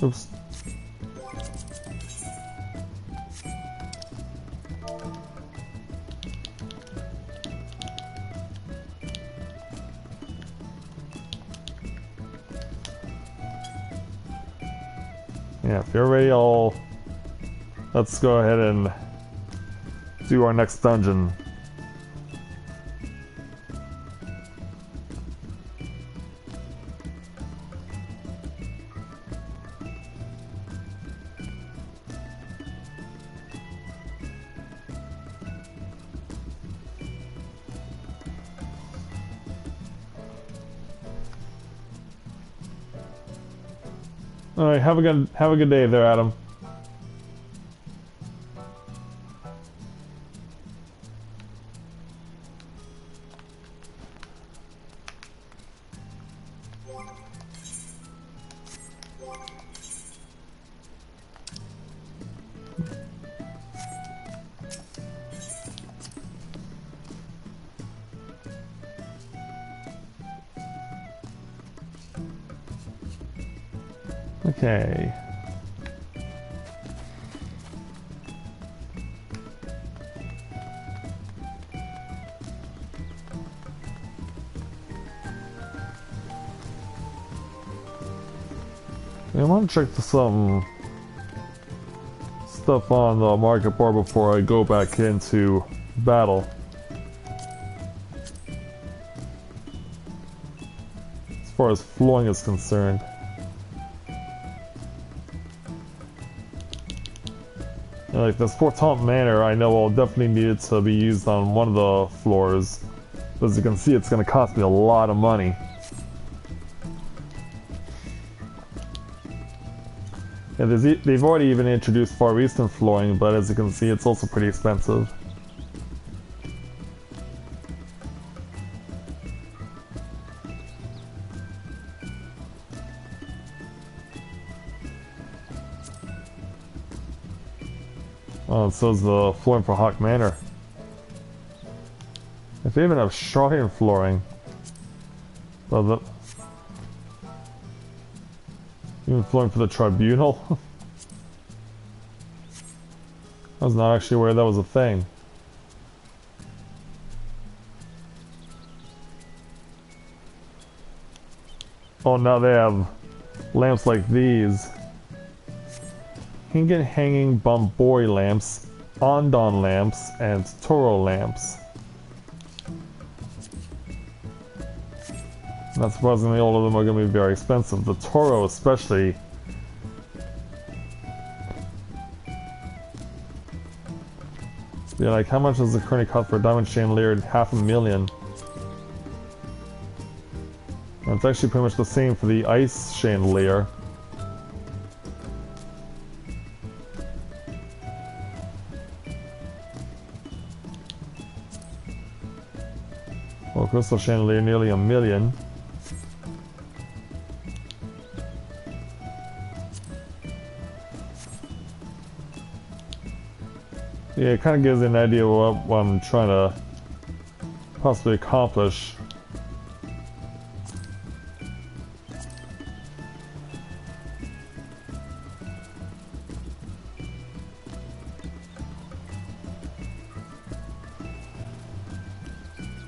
Speaker 1: Oops. Yeah, if you're ready, let's go ahead and do our next dungeon. Alright, have a good day there, Adam. Okay. I want to check some stuff on the market board before I go back into battle. As far as flooring is concerned. Like this Fort Taunt Manor, I know will definitely need it to be used on one of the floors. But as you can see, it's going to cost me a lot of money. Yeah, they've already even introduced Far Eastern flooring, but as you can see, it's also pretty expensive. Oh, and so is the flooring for Hawk Manor. If they even have Shrine flooring. Well, even flooring for the Tribunal? I was not actually aware that was a thing. Oh, now they have lamps like these. Hingen hanging Bombori lamps, Ondon lamps, and Toro lamps. Not surprisingly, all of them are going to be very expensive. The Toro especially. Yeah, like how much does the currently cost for a diamond chandelier? $500,000. And it's actually pretty much the same for the ice chandelier. Well, crystal chandelier nearly $1 million. Yeah, it kind of gives you an idea of what I'm trying to possibly accomplish.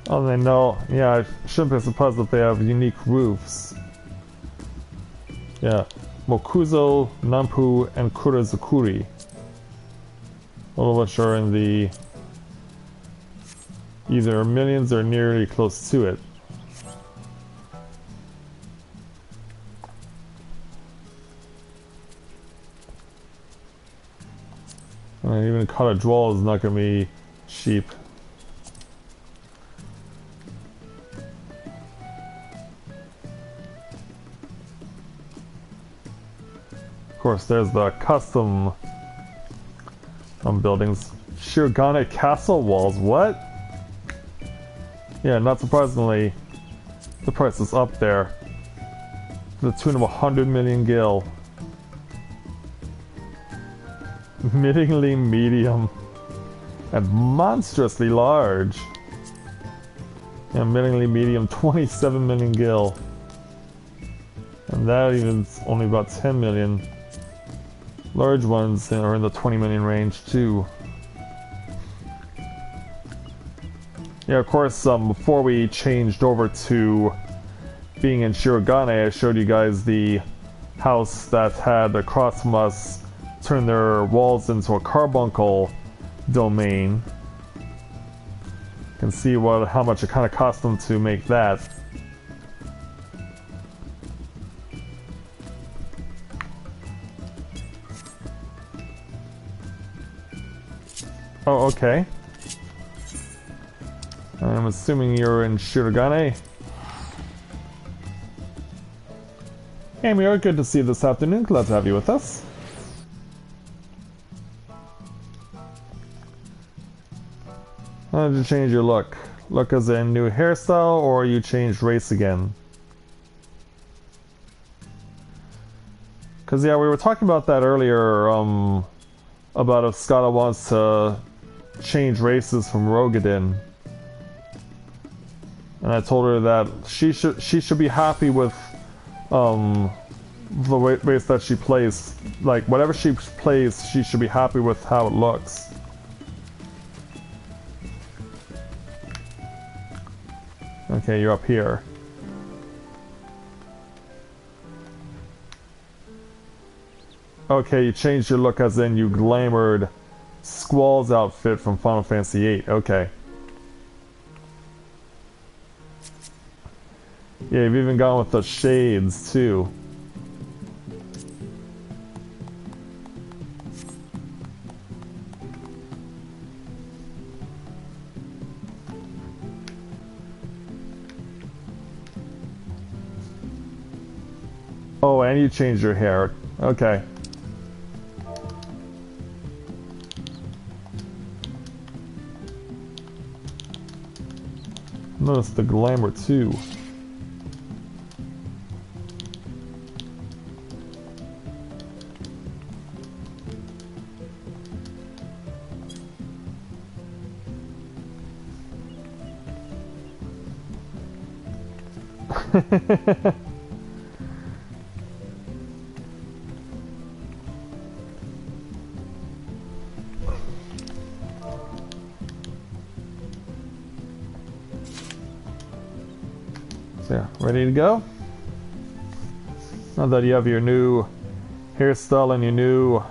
Speaker 1: Oh, they know. Yeah, I shouldn't be surprised if they have unique roofs. Yeah, Mokuzo, Nampu, and Kurazukuri. All of which are in the either millions or nearly close to it. And even cottage wall is not going to be cheap. Of course, there's the custom buildings. Shirogane Castle walls, what? Yeah, not surprisingly, the price is up there. To the tune of 100 million gil. Middlingly medium. And monstrously large. Yeah, middlingly medium, 27 million gil. And that even's only about 10 million. Large ones are in the 20 million range too. Yeah, of course, before we changed over to being in Shirogane, I showed you guys the house that had across from us turn their walls into a carbuncle domain. You can see how much it kind of cost them to make that. Oh, okay. I'm assuming you're in Shirogane. Amy, good to see you this afternoon. Glad to have you with us. How did you change your look? Look as in new hairstyle, or you changed race again? Because, yeah, we were talking about that earlier, about if Scotta wants to change races from Rogadin. And I told her that she should be happy with, the race that she plays. Like, whatever she plays, she should be happy with how it looks. Okay, you're up here. Okay, you changed your look as in you glamored Squall's outfit from Final Fantasy VIII. Okay. Yeah, you've even gone with the shades, too. Oh, and you changed your hair. Okay. Notice the glamour, too. So yeah, ready to go? Now that you have your new hairstyle and your new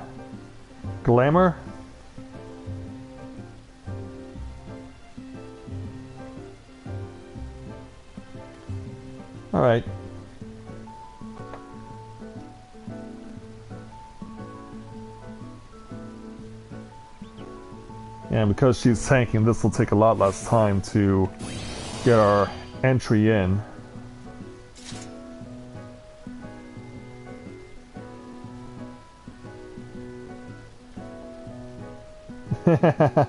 Speaker 1: glamour. Alright. And because she's tanking, this will take a lot less time to get our entry in. So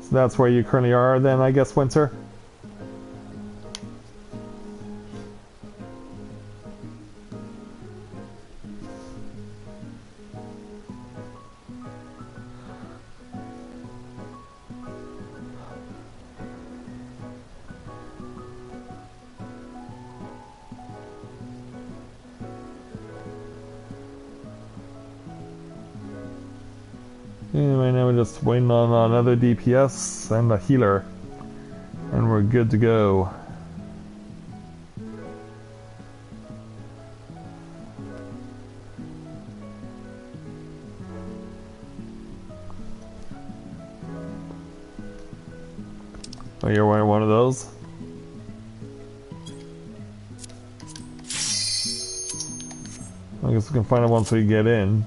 Speaker 1: that's where you currently are then, I guess, Winter? And right now we're just waiting on another DPS and a healer. And we're good to go. Oh, you're wearing one of those? I guess we can find it once we get in.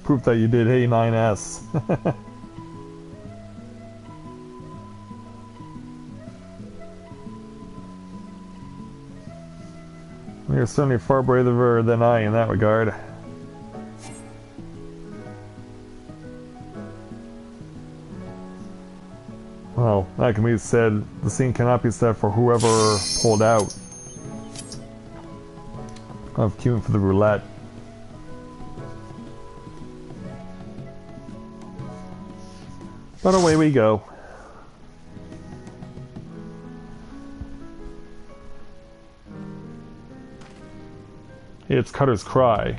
Speaker 1: Proof that you did A9S. You're certainly far braver than I in that regard. Well, that can be said, the scene cannot be said for whoever pulled out of queuing for the roulette. But away we go. It's Cutter's Cry.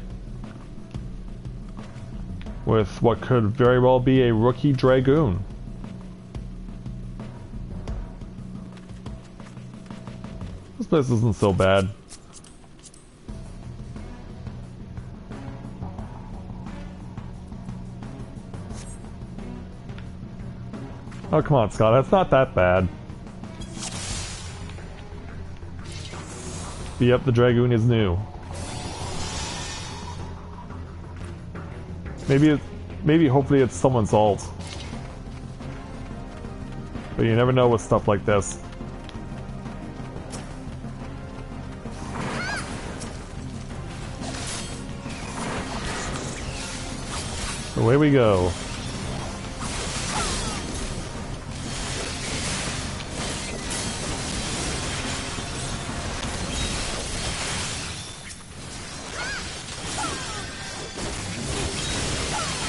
Speaker 1: With what could very well be a rookie Dragoon. This place isn't so bad. Oh, come on, Scott. It's not that bad. Yep, the Dragoon is new. Maybe hopefully it's someone's alt. But you never know with stuff like this. Away we go.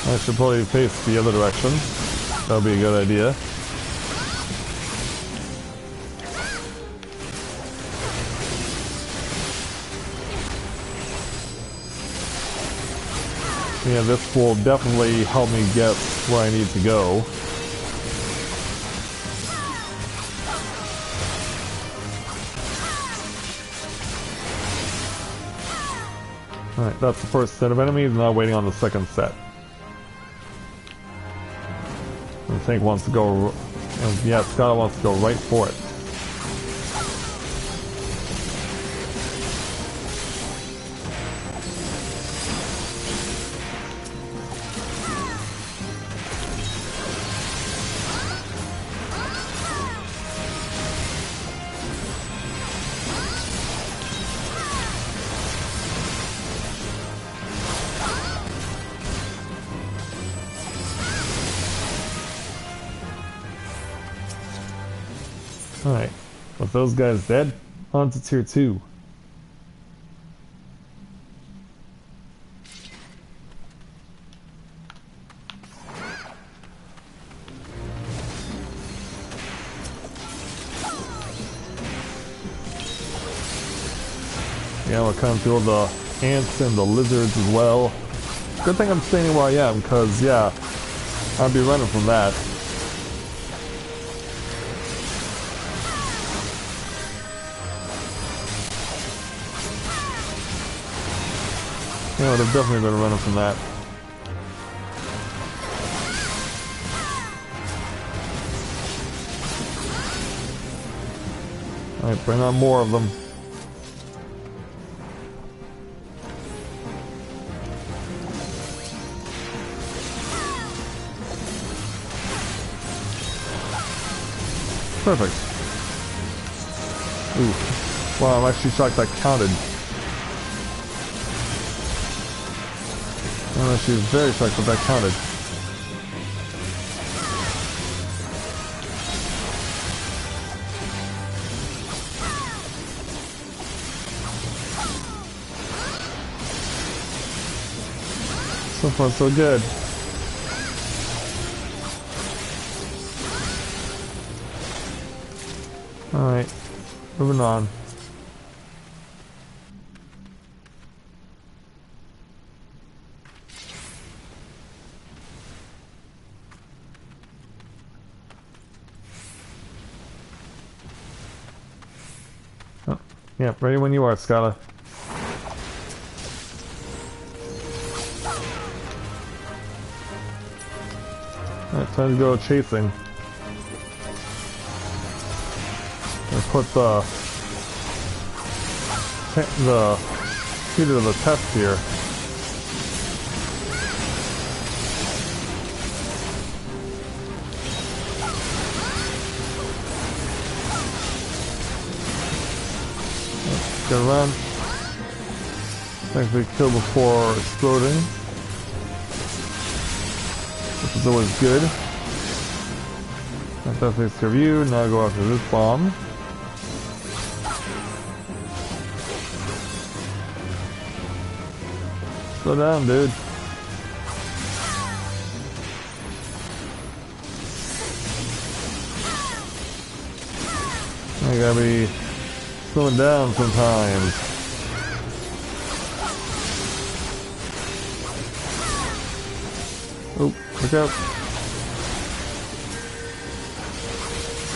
Speaker 1: I should probably face the other direction. That would be a good idea. Yeah, this will definitely help me get where I need to go. Alright, that's the first set of enemies, now waiting on the second set. I think wants to go, yeah, Scott wants to go right for it. Alright, with those guys dead, on to tier 2. Yeah, we're coming through all the ants and the lizards as well. Good thing I'm staying where I am, because, yeah, I'd be running from that. Yeah, I would have definitely been running from that. Alright, bring on more of them. Perfect. Ooh. Wow, I'm actually shocked that counted. I'm actually very shocked that that counted. So far, so good. Alright, moving on. Oh, yeah, ready when you are, Skylar. Alright, time to go chasing. And put the key to the test here. Let's get around. Thankfully kill before exploding, which is always good. That takes care of you. Now go after this bomb. Slow down, dude. I gotta be slowing down sometimes. Oh, look out.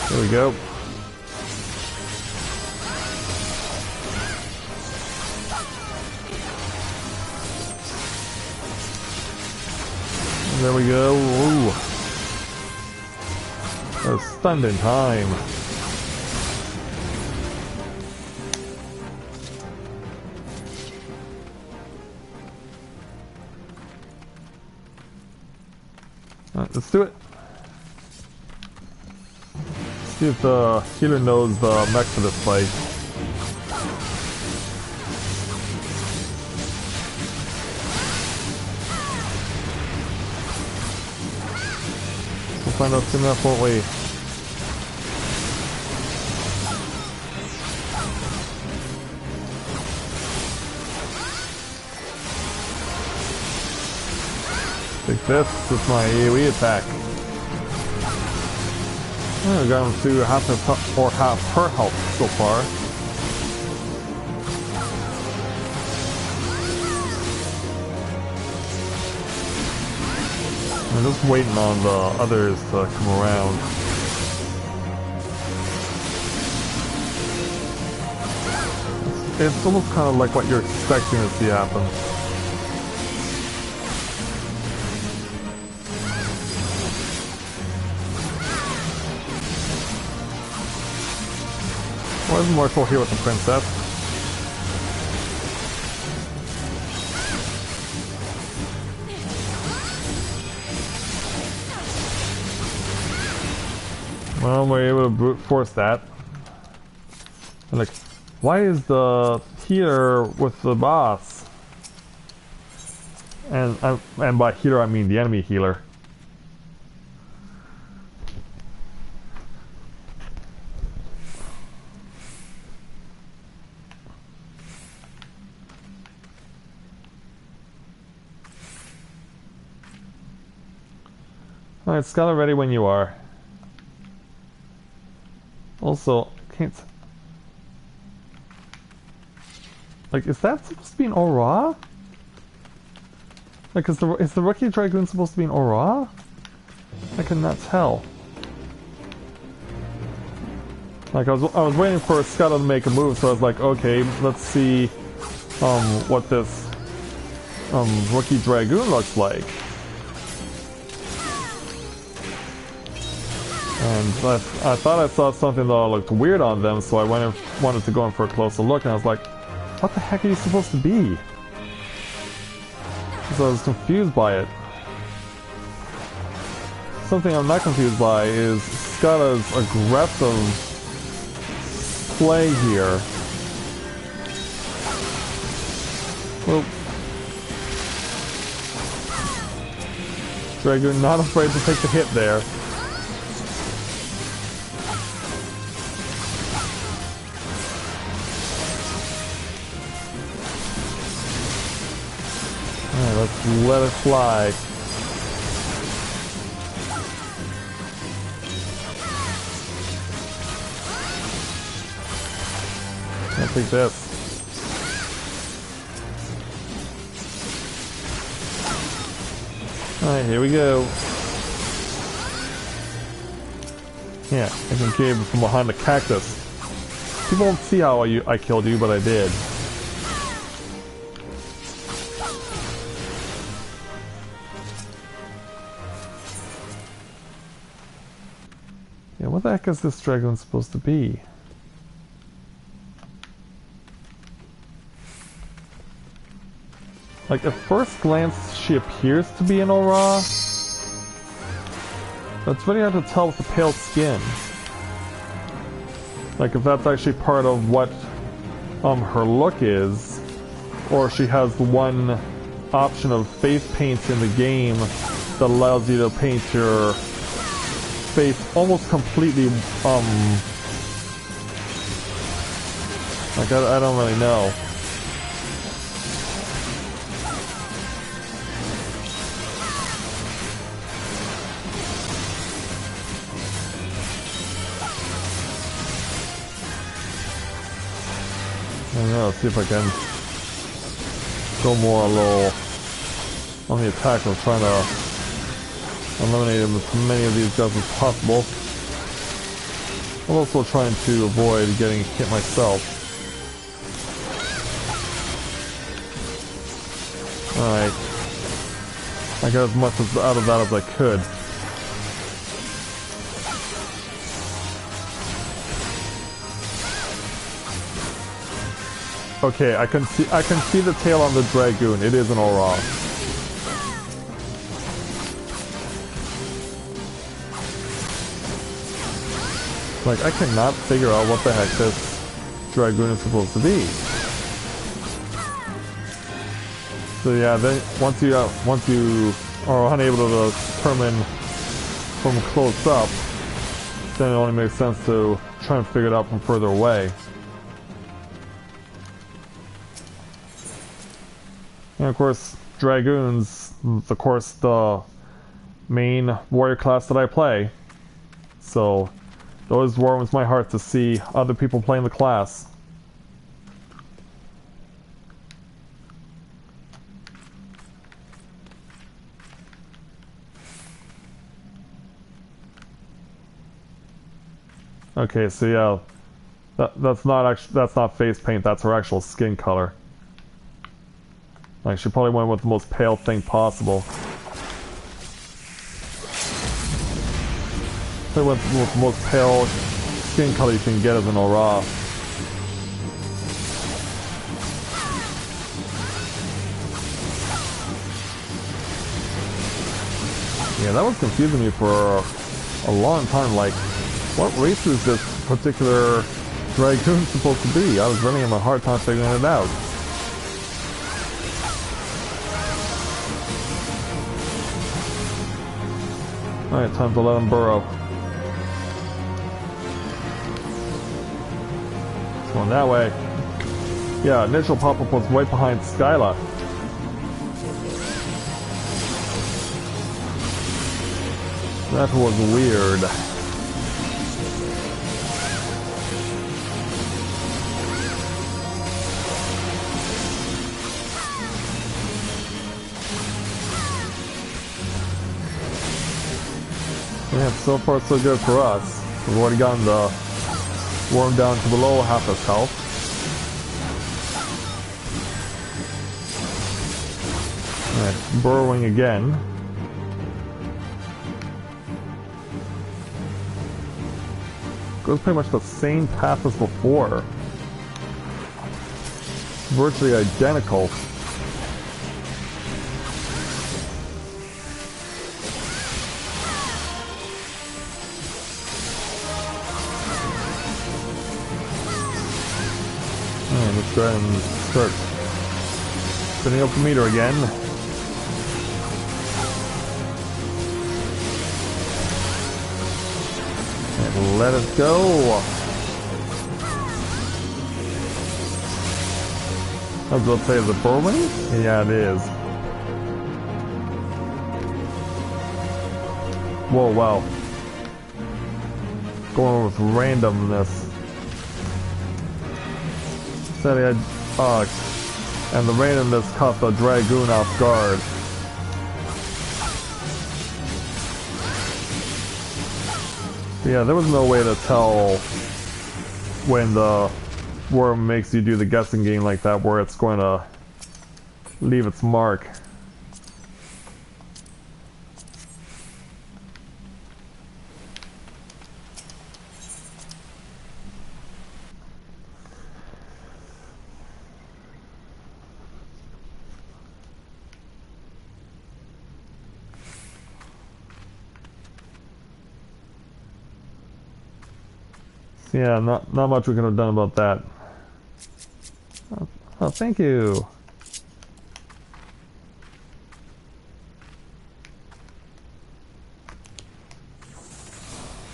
Speaker 1: There we go. There we go. Ooh. That was stunned in time. Alright, let's do it. See if the healer knows the mech for this fight. find out soon enough, won't we? Take this with my AoE attack. I got him to half his or half her health so far. I'm just waiting on the others to come around. It's almost kind of like what you're expecting to see happen. Why isn't Marshall here with the princess? Well, we're able to brute force that. And like, why is the healer with the boss? And by healer I mean the enemy healer. Alright, Skylar, ready when you are. Also, can't... Like, is that supposed to be an Aura? Like, is the Rookie Dragoon supposed to be an Aura? I cannot tell. Like, I was waiting for Skylar to make a move, so I was like, okay, let's see, what this, Rookie Dragoon looks like. And I thought I saw something that looked weird on them, so I wanted to go in for a closer look, and I was like, what the heck are you supposed to be? So I was confused by it. Something I'm not confused by is Skylar's aggressive play here. Well, Dragoon not afraid to take the hit there. Let's let it fly. I'll take this. Alright, here we go. Yeah, I can cave from behind the cactus. People won't see how I killed you, but I did. Yeah, what the heck is this dragon supposed to be? Like, at first glance, she appears to be an Aura. But it's really hard to tell with the pale skin. Like, if that's actually part of what her look is, or she has the one option of face paints in the game that allows you to paint your face almost completely, like, I don't really know. I don't know, let's see if I can go more a little on the attack. I'm trying to eliminate as many of these guys as possible. I'm also trying to avoid getting hit myself. Alright. I got as much out of that as I could. Okay, I can see the tail on the Dragoon. It is an Aura. Like, I cannot figure out what the heck this Dragoon is supposed to be. So yeah, then once you are unable to determine from close up, then it only makes sense to try and figure it out from further away. And of course, Dragoons, of course, the main warrior class that I play. So, it always warms my heart to see other people playing the class. Okay, so yeah, that's not face paint. That's her actual skin color. Like, she probably went with the most pale thing possible. They went with the most pale skin color you can get as an Aura. Yeah, that was confusing me for a long time. Like, what race is this particular Dragoon supposed to be? I was really having a hard time figuring it out. Alright, time to let him burrow. It's going that way. Yeah, initial pop-up was right behind Skyla. That was weird. Yeah, so far so good for us. We've already gotten the worm down to below half his health. Alright, burrowing again. Goes pretty much the same path as before. Virtually identical. Alright, let's go ahead and start spinning up the meter again. And let it go. I was about to say, is it burrowing? Yeah, it is. Whoa, wow. Going with randomness. Said and the randomness caught the Dragoon off guard. Yeah, there was no way to tell when the worm makes you do the guessing game like that, where it's going to leave its mark. Yeah, not much we could have done about that. Oh, thank you.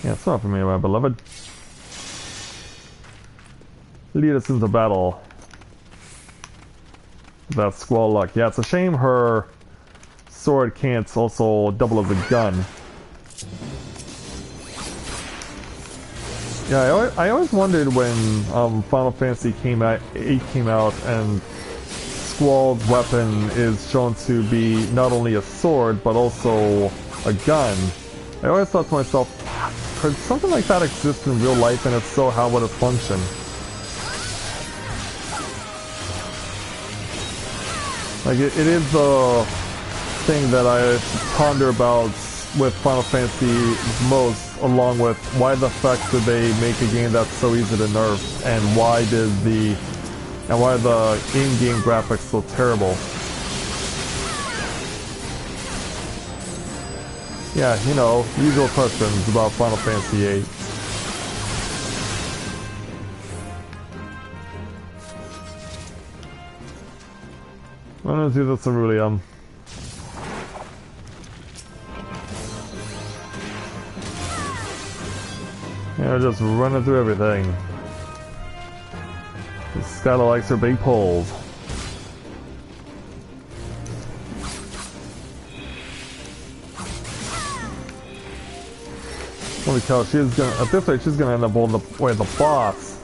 Speaker 1: Yeah, it's not for me, my beloved. Lead us into battle. That squall luck. Yeah, it's a shame her sword can't also double as a gun. Yeah, I always wondered when Final Fantasy VIII came out and Squall's weapon is shown to be not only a sword but also a gun. I always thought to myself, could something like that exist in real life, and if so, how would it function? Like, it is the thing that I ponder about with Final Fantasy most, along with why the fuck did they make a game that's so easy to nerf, and why are the in-game graphics so terrible? Yeah, you know, usual questions about Final Fantasy VIII. I'm gonna do the ceruleum. Yeah, just running through everything. Skylar likes her big poles. Holy cow, she's gonna, at this rate, she's gonna end up holding the way the boss.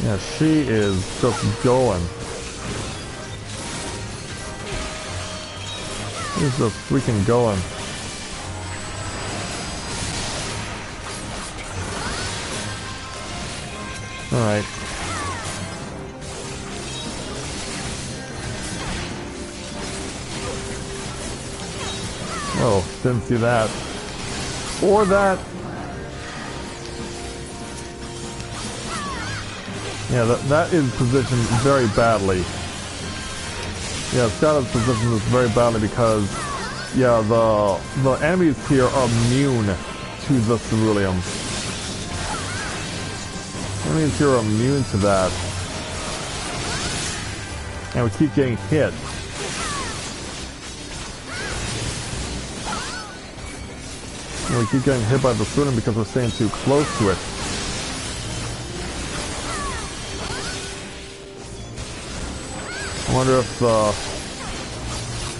Speaker 1: Yeah, she is just going. She's just freaking going. Alright. Oh, didn't see that. Or that. Yeah, that is positioned very badly. Yeah, Skylar's positioned this very badly because, yeah, the enemies here are immune to the ceruleum. Enemies here are immune to that. And we keep getting hit. And we keep getting hit by the ceruleum because we're staying too close to it. I wonder if the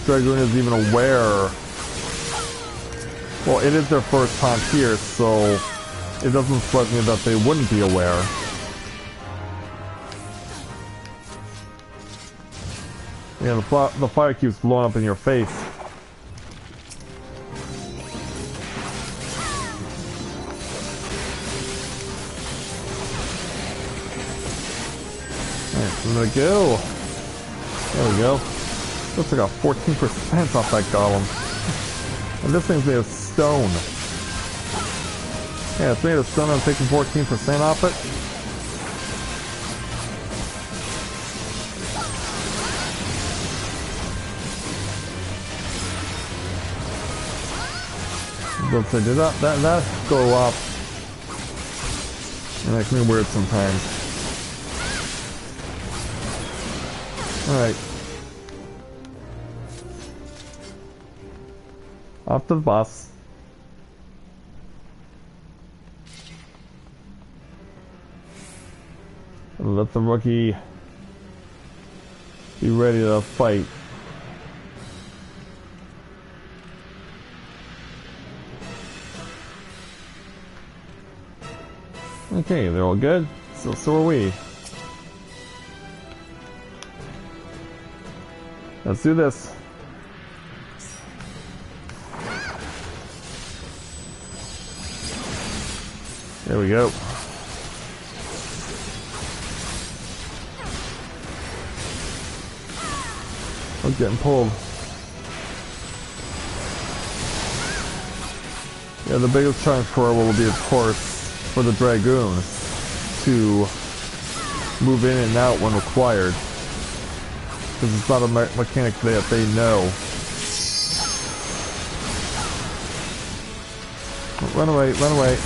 Speaker 1: Dragoon is even aware. Well, it is their first time here, so it doesn't surprise me that they wouldn't be aware. Yeah, the fire keeps blowing up in your face. Alright, there we go. There we go. Looks like a 14% off that golem. And this thing's made of stone. Yeah, it's made of stone and I'm taking 14% off it. Let's say, did that go up? It makes me weird sometimes. Alright. Up to the boss. Let the rookie be ready to fight. Okay, they're all good. So are we. Let's do this. There we go. I'm getting pulled. Yeah, the biggest challenge for it will be, of course, for the Dragoon to move in and out when required. Because it's not a mechanic that they know. Run away, run away.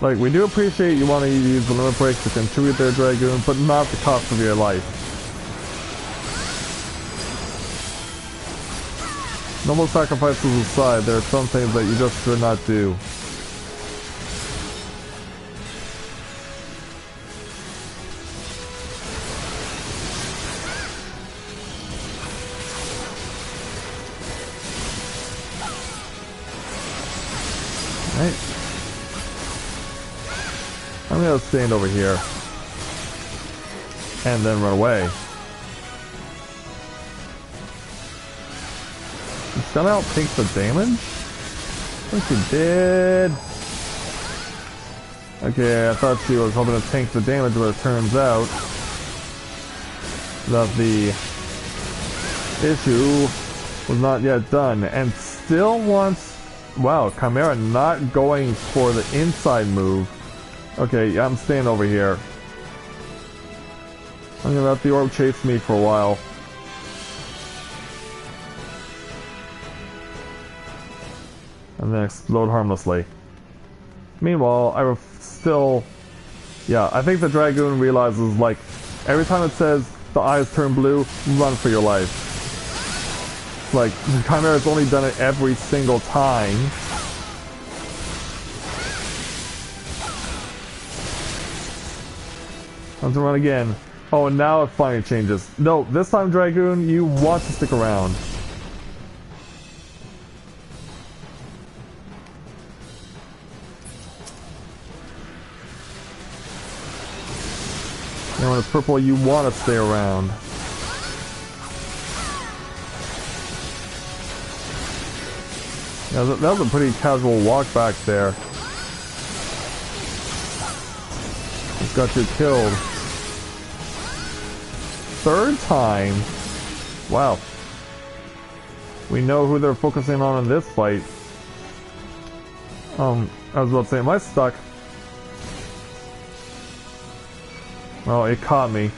Speaker 1: Like, we do appreciate you wanting to use the limit break to contribute their Dragoon, but not at the cost of your life. Noble sacrifices aside, there are some things that you just should not do. Right. I'm gonna stand over here and then run away. It's gonna take the damage? I think she did. Okay, I thought she was hoping to tank the damage, but it turns out that the issue was not yet done and still wants. Wow, Chimera not going for the inside move. Okay, yeah, I'm staying over here. I'm gonna let the orb chase me for a while. And then explode harmlessly. Meanwhile, I think the Dragoon realizes, like, every time it says the eyes turn blue, run for your life. Like, Chimera's only done it every single time. Let's run again. Oh, and now it finally changes. No, this time, Dragoon, you want to stick around. And when it's purple, you want to stay around. Yeah, that was a pretty casual walk back there. It's got you killed. Third time? Wow. We know who they're focusing on in this fight. I was about to say, am I stuck? Oh, it caught me.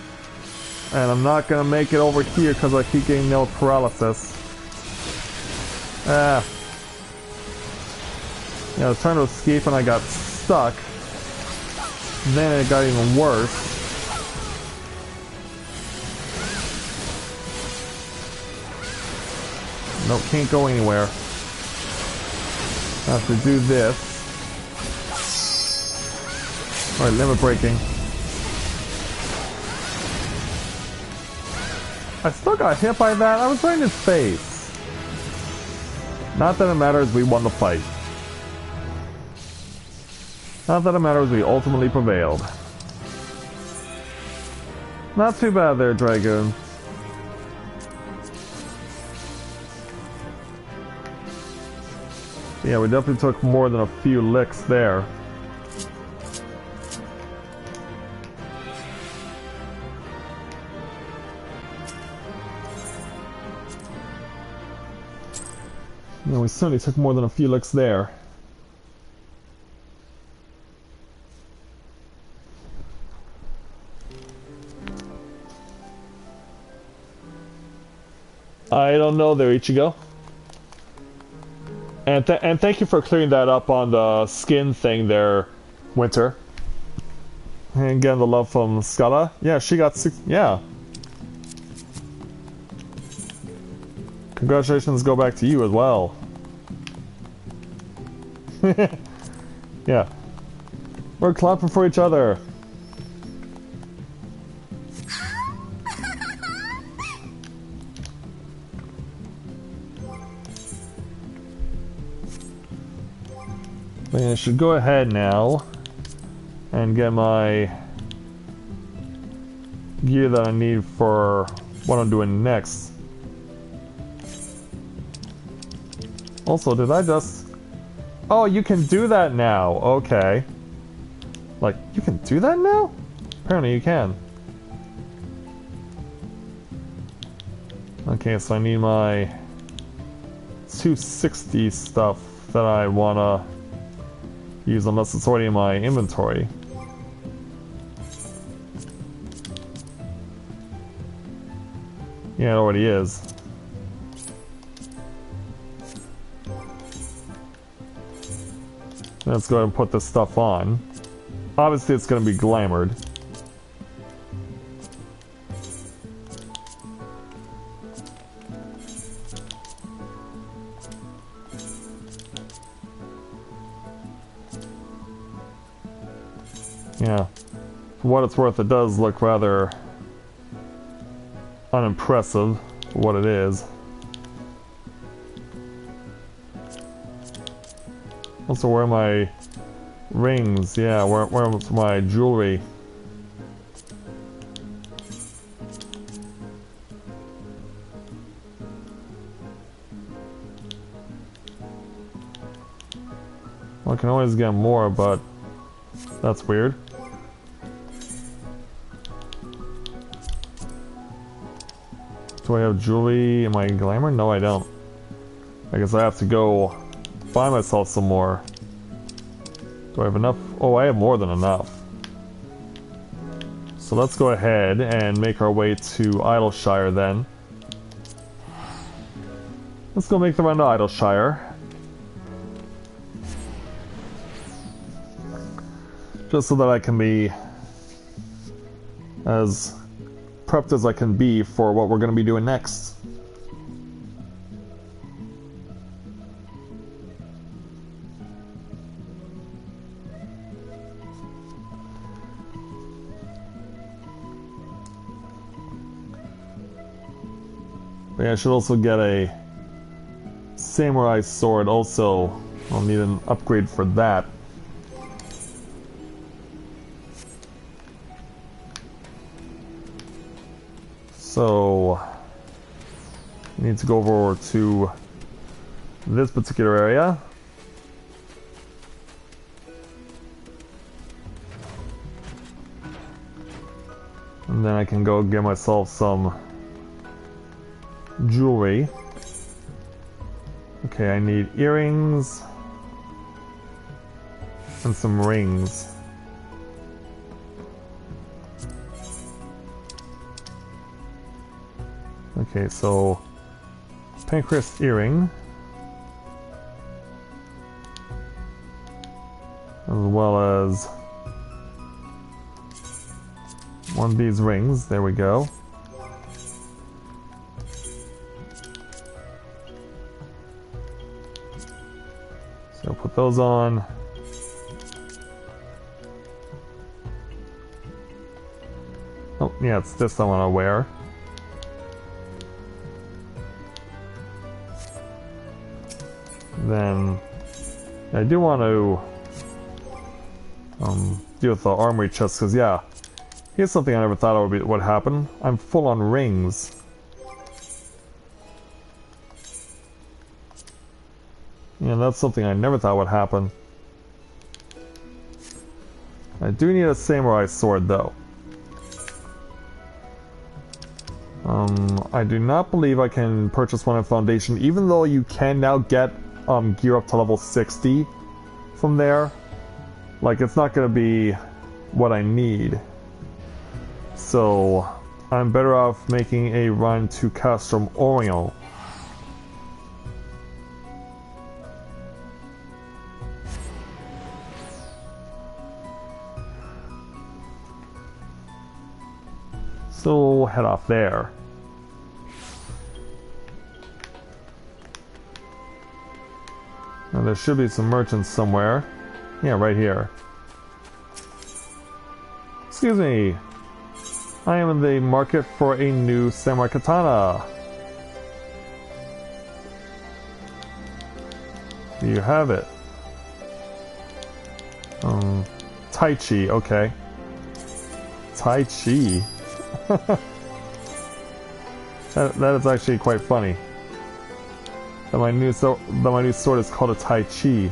Speaker 1: And I'm not gonna make it over here because I keep getting nail paralysis. Ah. Yeah, I was trying to escape and I got stuck. Then it got even worse. Nope, can't go anywhere. I have to do this. Alright, limit breaking. I still got hit by that. I was right in his face. Not that it matters, we won the fight. Not that it matters, we ultimately prevailed. Not too bad there, Dragoon. Yeah, we definitely took more than a few licks there. Yeah, we certainly took more than a few licks there. I don't know there, Ichigo. And thank you for clearing that up on the skin thing there, Winter. And getting the love from Scala. Yeah, she got 6. Yeah. Congratulations go back to you as well. Yeah. We're clapping for each other. I should go ahead now and get my gear that I need for what I'm doing next. Also, did I just... Oh, you can do that now. Okay. Like, you can do that now? Apparently you can. Okay, so I need my 260 stuff that I wanna use unless it's already in my inventory. Yeah, it already is. Let's go ahead and put this stuff on. Obviously it's going to be glamored. Yeah. For what it's worth, it does look rather unimpressive for what it is. Also, where are my rings? Yeah, where's my jewelry? Well, I can always get more, but that's weird. Do I have jewelry in my glamour? No, I don't. I guess I have to go buy myself some more. Do I have enough? Oh, I have more than enough. So let's go ahead and make our way to Idleshire then. Let's go make the run to Idleshire. Just so that I can be as prepped as I can be for what we're going to be doing next. But yeah, I should also get a samurai sword also. I'll need an upgrade for that. So, I need to go over to this particular area. And then I can go get myself some jewelry. Okay, I need earrings and some rings. Okay, so pancreas earring, as well as one of these rings. There we go. So put those on. Oh, yeah, it's this I want to wear. Then I do want to deal with the armory chest, because yeah, here's something I never thought would happen. I'm full on rings. Yeah, that's something I never thought would happen. I do need a samurai sword though. I do not believe I can purchase one in Foundation, even though you can now get gear up to level 60 from there. Like, it's not going to be what I need. So, I'm better off making a run to Castrum Oreo. So, we'll head off there. Now, there should be some merchants somewhere. Yeah, right here. Excuse me. I am in the market for a new samurai katana. Do you have it? Tai Chi, okay. Tai Chi. that is actually quite funny. That my new sword is called a Tai Chi.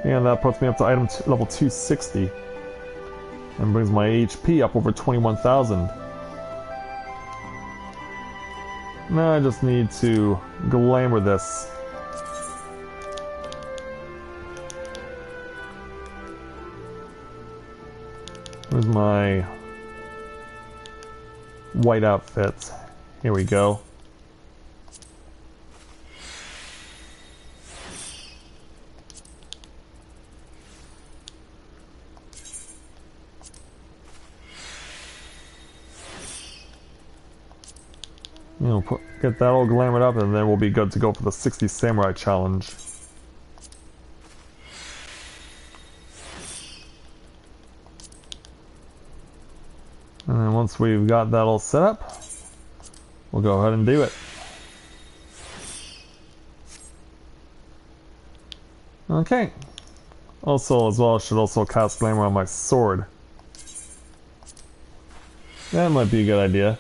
Speaker 1: And that puts me up to level 260. And brings my HP up over 21,000. Now I just need to glamour this. Where's my white outfit? Here we go. You know, get that all glamored up, and then we'll be good to go for the 60 Samurai Challenge. And then once we've got that all set up, we'll go ahead and do it. Okay. Also, as well, I should also cast Glamour on my sword. That might be a good idea.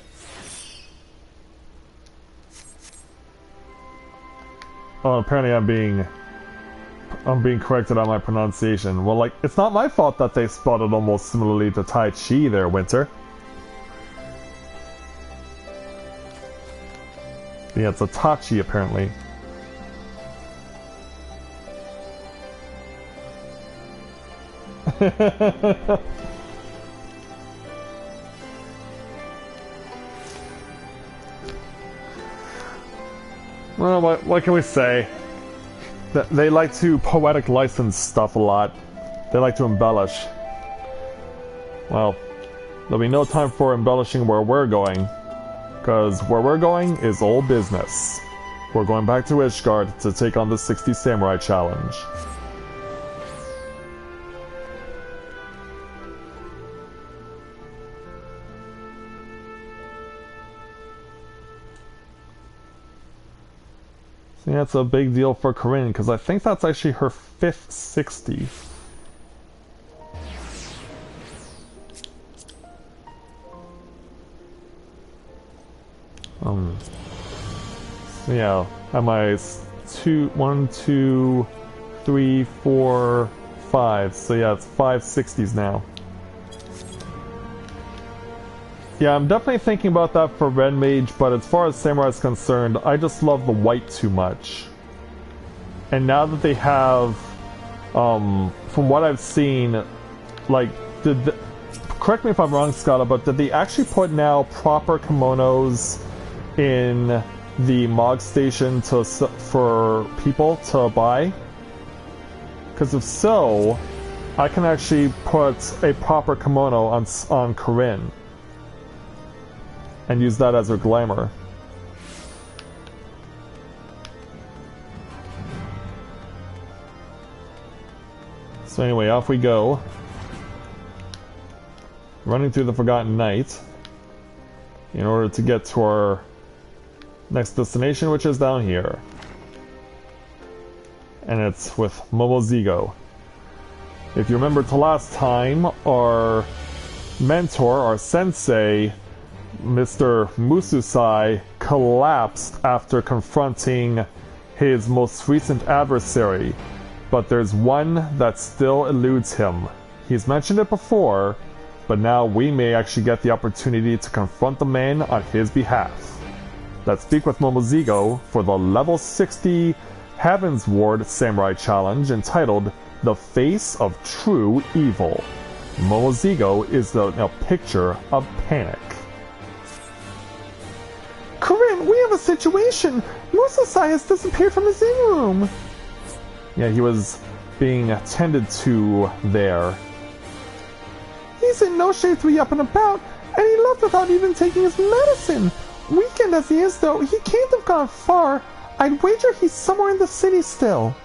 Speaker 1: Oh, apparently I'm being corrected on my pronunciation. Well, like, it's not my fault that they spelled it almost similarly to Tai Chi there, Winter. Yeah, it's a Tachi, apparently. Well, what can we say? They like to poetic license stuff a lot. They like to embellish. Well, there'll be no time for embellishing where we're going, because where we're going is old business. We're going back to Ishgard to take on the 60 Samurai Challenge. So yeah, it's a big deal for Corinne, because I think that's actually her 5th 60. So yeah, am I 1, 2, 3, 4, 5? So yeah, it's 5 60s now. Yeah, I'm definitely thinking about that for Red Mage, but as far as Samurai is concerned, I just love the white too much. And now that they have, from what I've seen, like, correct me if I'm wrong, Scala, but did they actually put now proper kimonos in the Mog Station for people to buy? Because if so, I can actually put a proper kimono on Corinne and use that as her glamour. So anyway, off we go. Running through the Forgotten Night in order to get to our next destination, which is down here. And it's with Momozigo. If you remember to last time, our mentor, our sensei, Mr. Mususai, collapsed after confronting his most recent adversary, but there's one that still eludes him. He's mentioned it before, but now we may actually get the opportunity to confront the man on his behalf. Let's speak with Momozigo for the level 60 Heavens Ward Samurai Challenge entitled The Face of True Evil. Momozigo is a picture of panic.
Speaker 2: Corinne, we have a situation! Mususai has disappeared from his inn room!
Speaker 1: Yeah, he was being attended to there.
Speaker 2: He's in no shape to be up and about, and he left without even taking his medicine! Weakened as he is, though, he can't have gone far. I'd wager he's somewhere in the city still.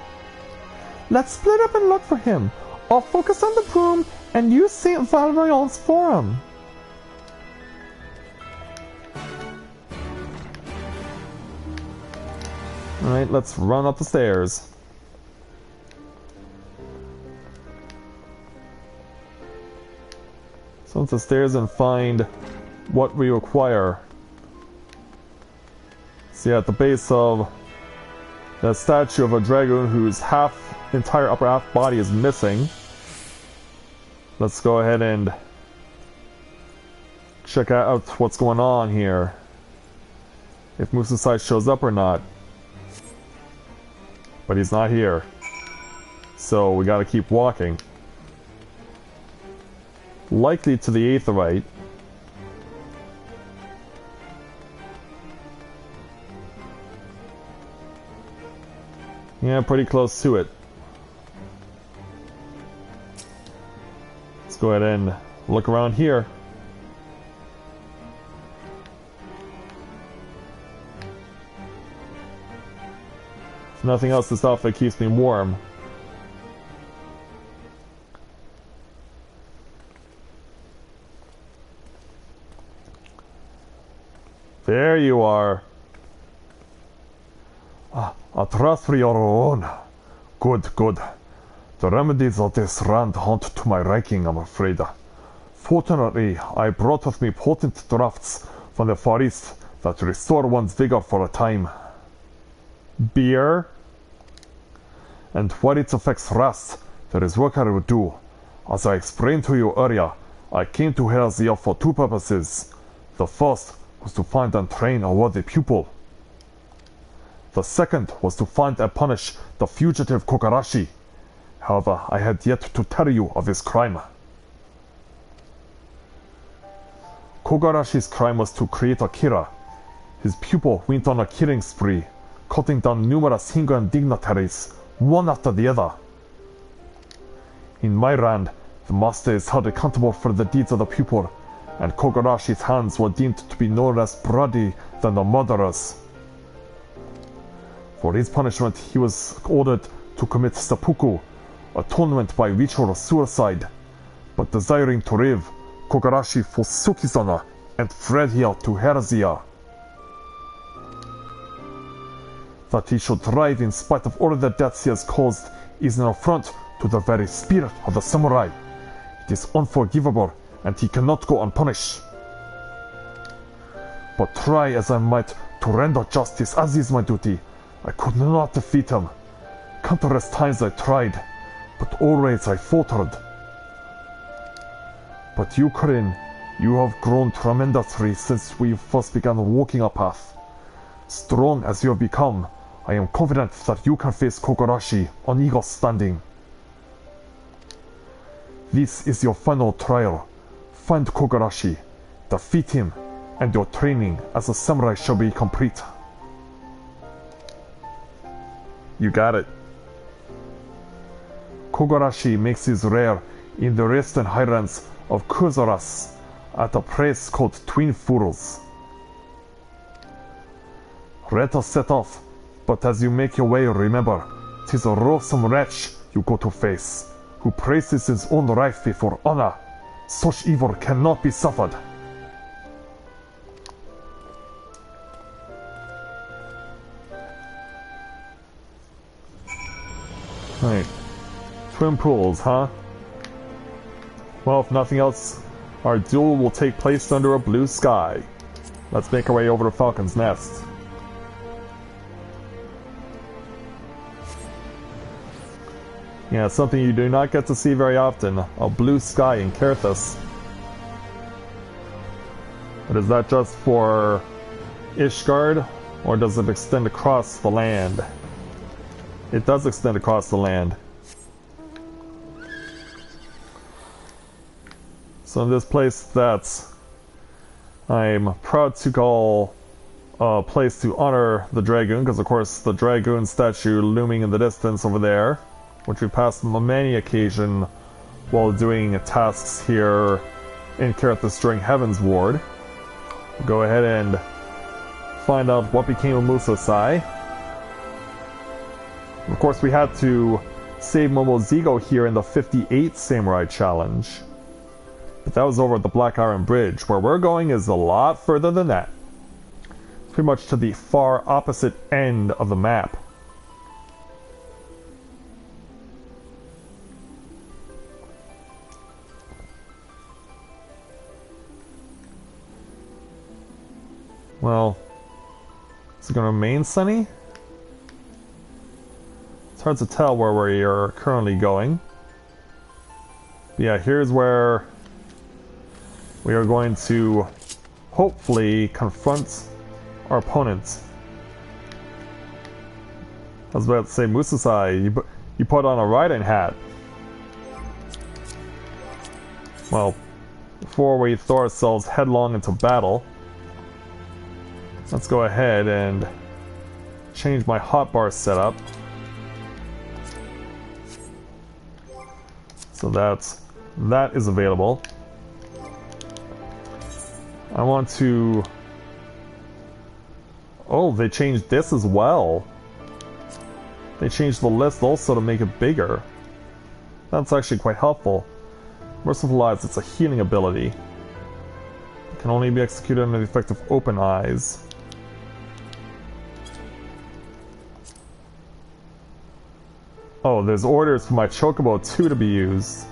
Speaker 2: Let's split up and look for him. I'll focus on the broom, and use St. Valerian's forum.
Speaker 1: Alright, let's run up the stairs. So let's the stairs and find what we require. See, at the base of that statue of a dragoon whose entire upper half body is missing. Let's go ahead and check out what's going on here. If Mususai shows up or not. But he's not here. So we gotta keep walking. Likely to the Aetheryte. Yeah, pretty close to it. Let's go ahead and look around here. There's nothing else to stop that keeps me warm. There you are. A trust for your own. Good, good. The remedies of this rand aren't to my liking, I'm afraid. Fortunately, I brought with me potent drafts from the Far East that restore one's vigor for a time. Beer?
Speaker 3: And while its effects rest, there is work I will do. As I explained to you earlier, I came to Eorzea for two purposes. The first was to find and train a worthy pupil. The second was to find and punish the fugitive Kogarashi. However, I had yet to tell you of his crime. Kogarashi's crime was to create a killer. His pupil went on a killing spree, cutting down numerous Hingan dignitaries, one after the other. In my land, The master is held accountable for the deeds of the pupil, and Kogorashi's hands were deemed to be no less bloody than the murderer's. For his punishment, he was ordered to commit seppuku, atonement by ritual suicide. But desiring to live, Kogarashi forsook his honor and fled here to Eorzea. That he should thrive in spite of all the deaths he has caused is an affront to the very spirit of the samurai. It is unforgivable, and he cannot go unpunished. But try as I might to render justice, as is my duty, I could not defeat him. Countless times I tried, but always I faltered. But you, Corinne, you have grown tremendously since we first began walking our path. Strong as you have become, I am confident that you can face Kogarashi on equal standing. This is your final trial. Find Kogarashi, defeat him, and your training as a samurai shall be complete. You got it. Kogarashi makes his lair in the western highlands of Kuzoras at a place called Twin Furrows. Let us set off, but as you make your way, remember, 'tis a loathsome wretch you go to face, who places his own life before honor. Such evil cannot be suffered. Right. Twin pools, huh? Well, if nothing else, our duel will take place under a blue sky. Let's make our way over to Falcon's Nest. Yeah, it's something you do not get to see very often. A blue sky in Kerthus. But is that just for Ishgard, or does it extend across the land? It does extend across the land. So in this place that I'm proud to call a place to honor the Dragoon, because of course the Dragoon statue looming in the distance over there, which we passed on many occasions while doing tasks here in Kerthus during Heaven's Ward. We'll go ahead and find out what became of Musosai. Of course, we had to save Momozigo here in the 58 Samurai Challenge. But that was over at the Black Iron Bridge. Where we're going is a lot further than that. Pretty much to the far opposite end of the map. Well, is it going to remain sunny? It's hard to tell where we are currently going. But yeah, here's where we are going to hopefully confront our opponent. I was about to say, Musosai, you put on a riding hat. Well, before we throw ourselves headlong into battle, let's go ahead and change my hotbar setup. So that is available. I want to... Oh, they changed this as well. They changed the list also to make it bigger. That's actually quite helpful. Merciful Eyes, it's a healing ability. It can only be executed under the effect of open eyes. Oh, there's orders for my Chocobo 2 to be used.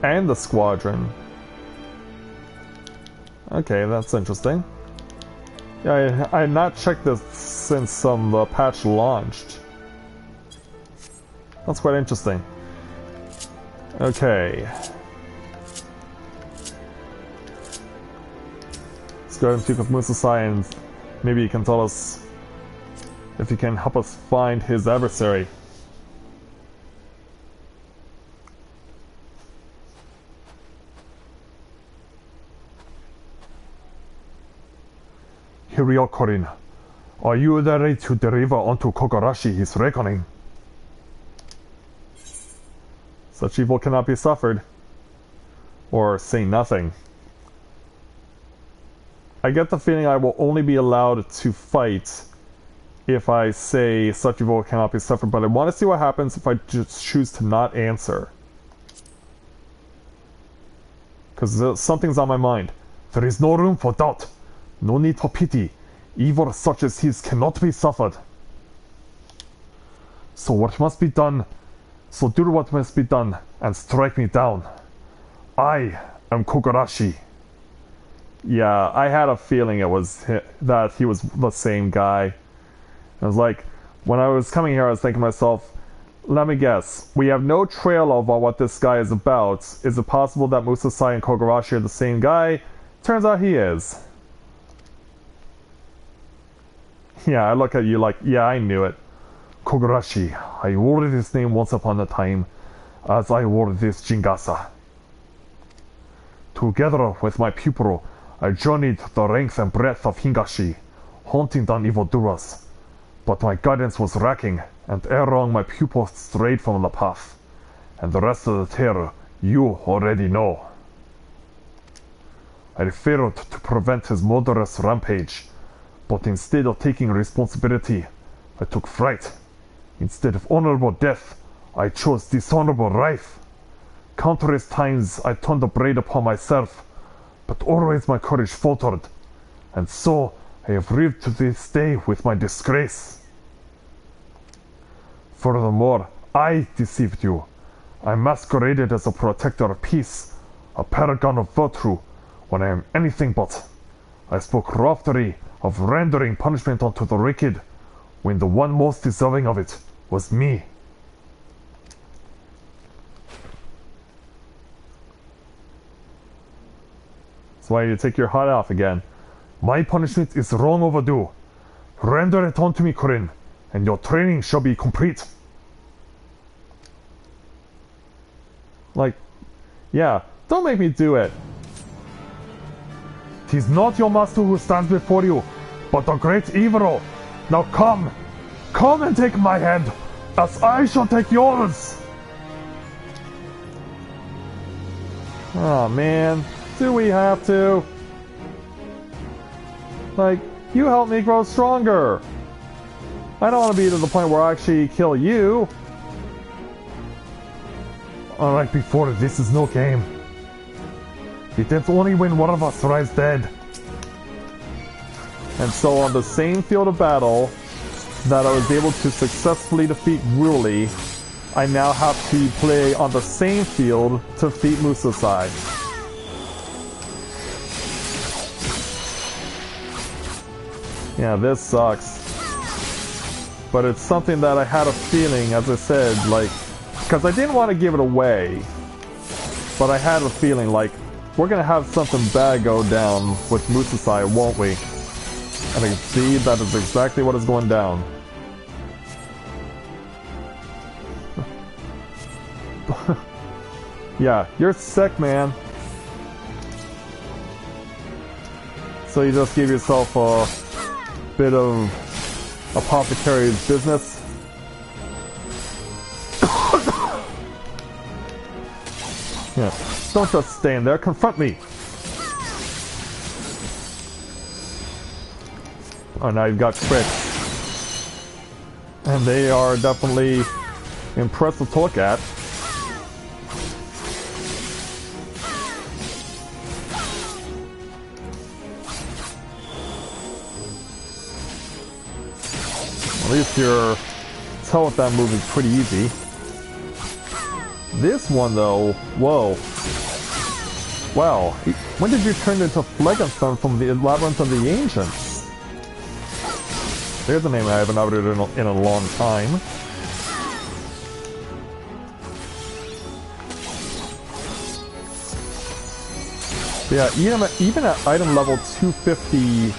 Speaker 3: And the Squadron. Okay, that's interesting. Yeah, I had not checked this since the patch launched. That's quite interesting. Okay. Let's go ahead and speak with Musosai, and maybe he can tell us if he can help us find his adversary. Here we are, Corinne. Are you ready to deliver unto Kogarashi his reckoning? Such evil cannot be suffered.
Speaker 1: or say nothing. I get the feeling I will only be allowed to fight if I say such evil cannot be suffered, but I want to see what happens if I just choose to not answer. Because something's on my mind. There is no room for doubt. No need for pity. Evil such as his cannot be suffered. So what must be done? So do what must be done, and strike me down. I am Kogarashi. Yeah, I had a feeling it was that he was the same guy. I was like, when I was coming here, I was thinking to myself, let me guess, we have no trail of what this guy is about. Is it possible that Musasai and Kogarashi are the same guy? Turns out he is. Yeah, I look at you like, yeah, I knew it. Kogarashi, I wore this name once upon a time, as I wore this Jingasa. Together with my pupil, I journeyed the length and breadth of Hingashi, hunting down evildoers. But my guidance was lacking, and ere long my pupil strayed from the path. And the rest of the tale you already know. I failed to prevent his murderous rampage, but instead of taking responsibility, I took fright. Instead of honorable death, I chose dishonorable life. Countless times I turned the blade upon myself, but always my courage faltered, and so I have lived to this day with my disgrace. Furthermore, I deceived you. I masqueraded as a protector of peace, a paragon of virtue, when I am anything but. I spoke loftily of rendering punishment unto the wicked, when the one most deserving of it was me. That's why you take your hat off again. My punishment is long overdue. Render it unto me, Corinne, and your training shall be complete. Like, yeah, don't make me do it. 'Tis not your master who stands before you, but the great evil. Now come and take my hand, as I shall take yours. Oh man, do we have to? Like, you help me grow stronger. I don't want to be to the point where I actually kill you. Unlike before, this is no game. It ends only when one of us lies dead. And so on the same field of battle that I was able to successfully defeat Wooly, I now have to play on the same field to defeat Musasai. Yeah, this sucks. But it's something that I had a feeling, as I said, like, because I didn't want to give it away, but I had a feeling like, we're gonna have something bad go down with Musasai, won't we? And I can see that is exactly what is going down. Yeah, you're sick, man. So you just give yourself a bit of apothecary's business. Yeah, don't just stand there, confront me. Oh, now you've got tricks. And they are definitely impressive to look at. At least your tell with that move is pretty easy. This one though, whoa. Wow, when did you turn into Phlegethon from the Labyrinth of the Ancients? There's a name I haven't uttered in a long time. Yeah, even at item level 250,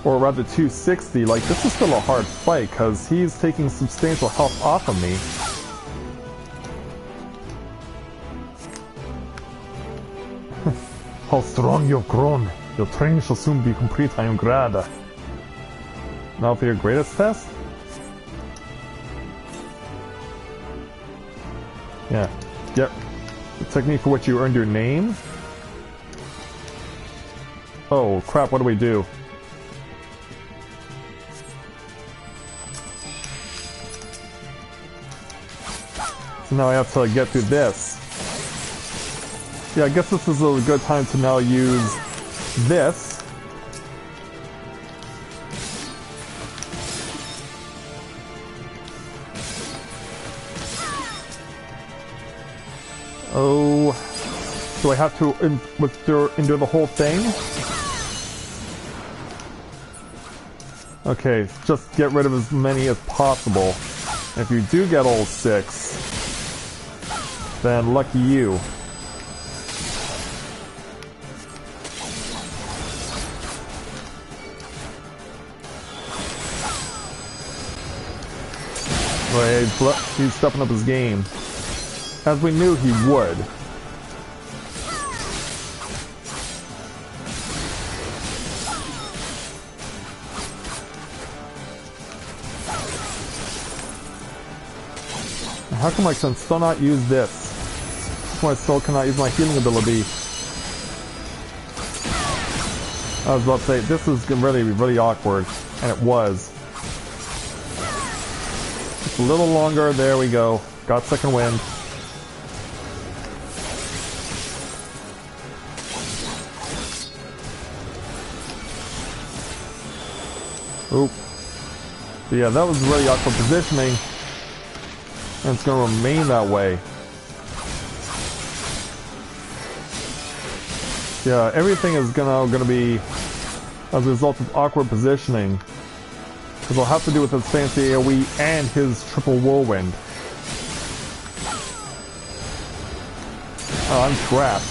Speaker 1: or rather 260, like, this is still a hard fight, because he's taking substantial health off of me. How strong you've grown. Your training shall soon be complete, I am glad. Now for your greatest test? Yeah. Yep. The technique for which you earned your name? Oh crap, what do we do? So now I have to get through this. Yeah, I guess this is a good time to now use this. Oh, do I have to endure the whole thing? Okay, just get rid of as many as possible. If you do get all 6, then lucky you. Right, he's stepping up his game. As we knew he would. How come I can still not use this? How come I still cannot use my healing ability? I was about to say, this is really, really awkward. And it was. Just a little longer, there we go. Got second wind. Oop. But yeah, that was really awkward positioning. And it's going to remain that way. Yeah, everything is gonna be as a result of awkward positioning. Because it'll have to do with his fancy AoE and his triple whirlwind. Oh, I'm trapped.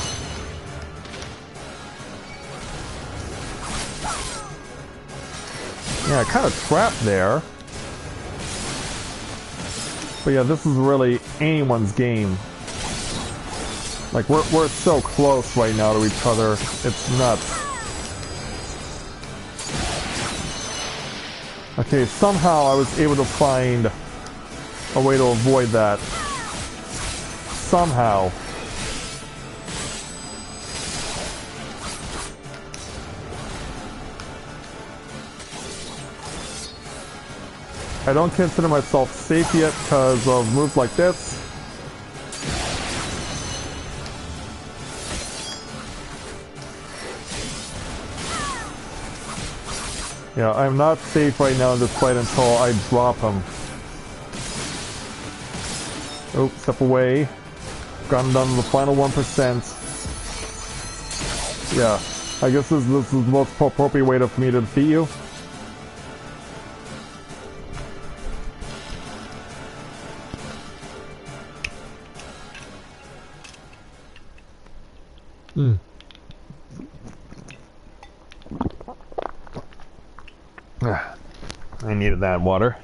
Speaker 1: Yeah, kind of trapped there. But yeah, this is really anyone's game. Like, we're so close right now to each other. It's nuts. Okay, somehow I was able to find a way to avoid that. Somehow. I don't consider myself safe yet because of moves like this. Yeah, I'm not safe right now in this fight until I drop him. Oh, step away. Gotten down to the final 1%. Yeah, I guess this is the most appropriate way for me to defeat you. I needed that water.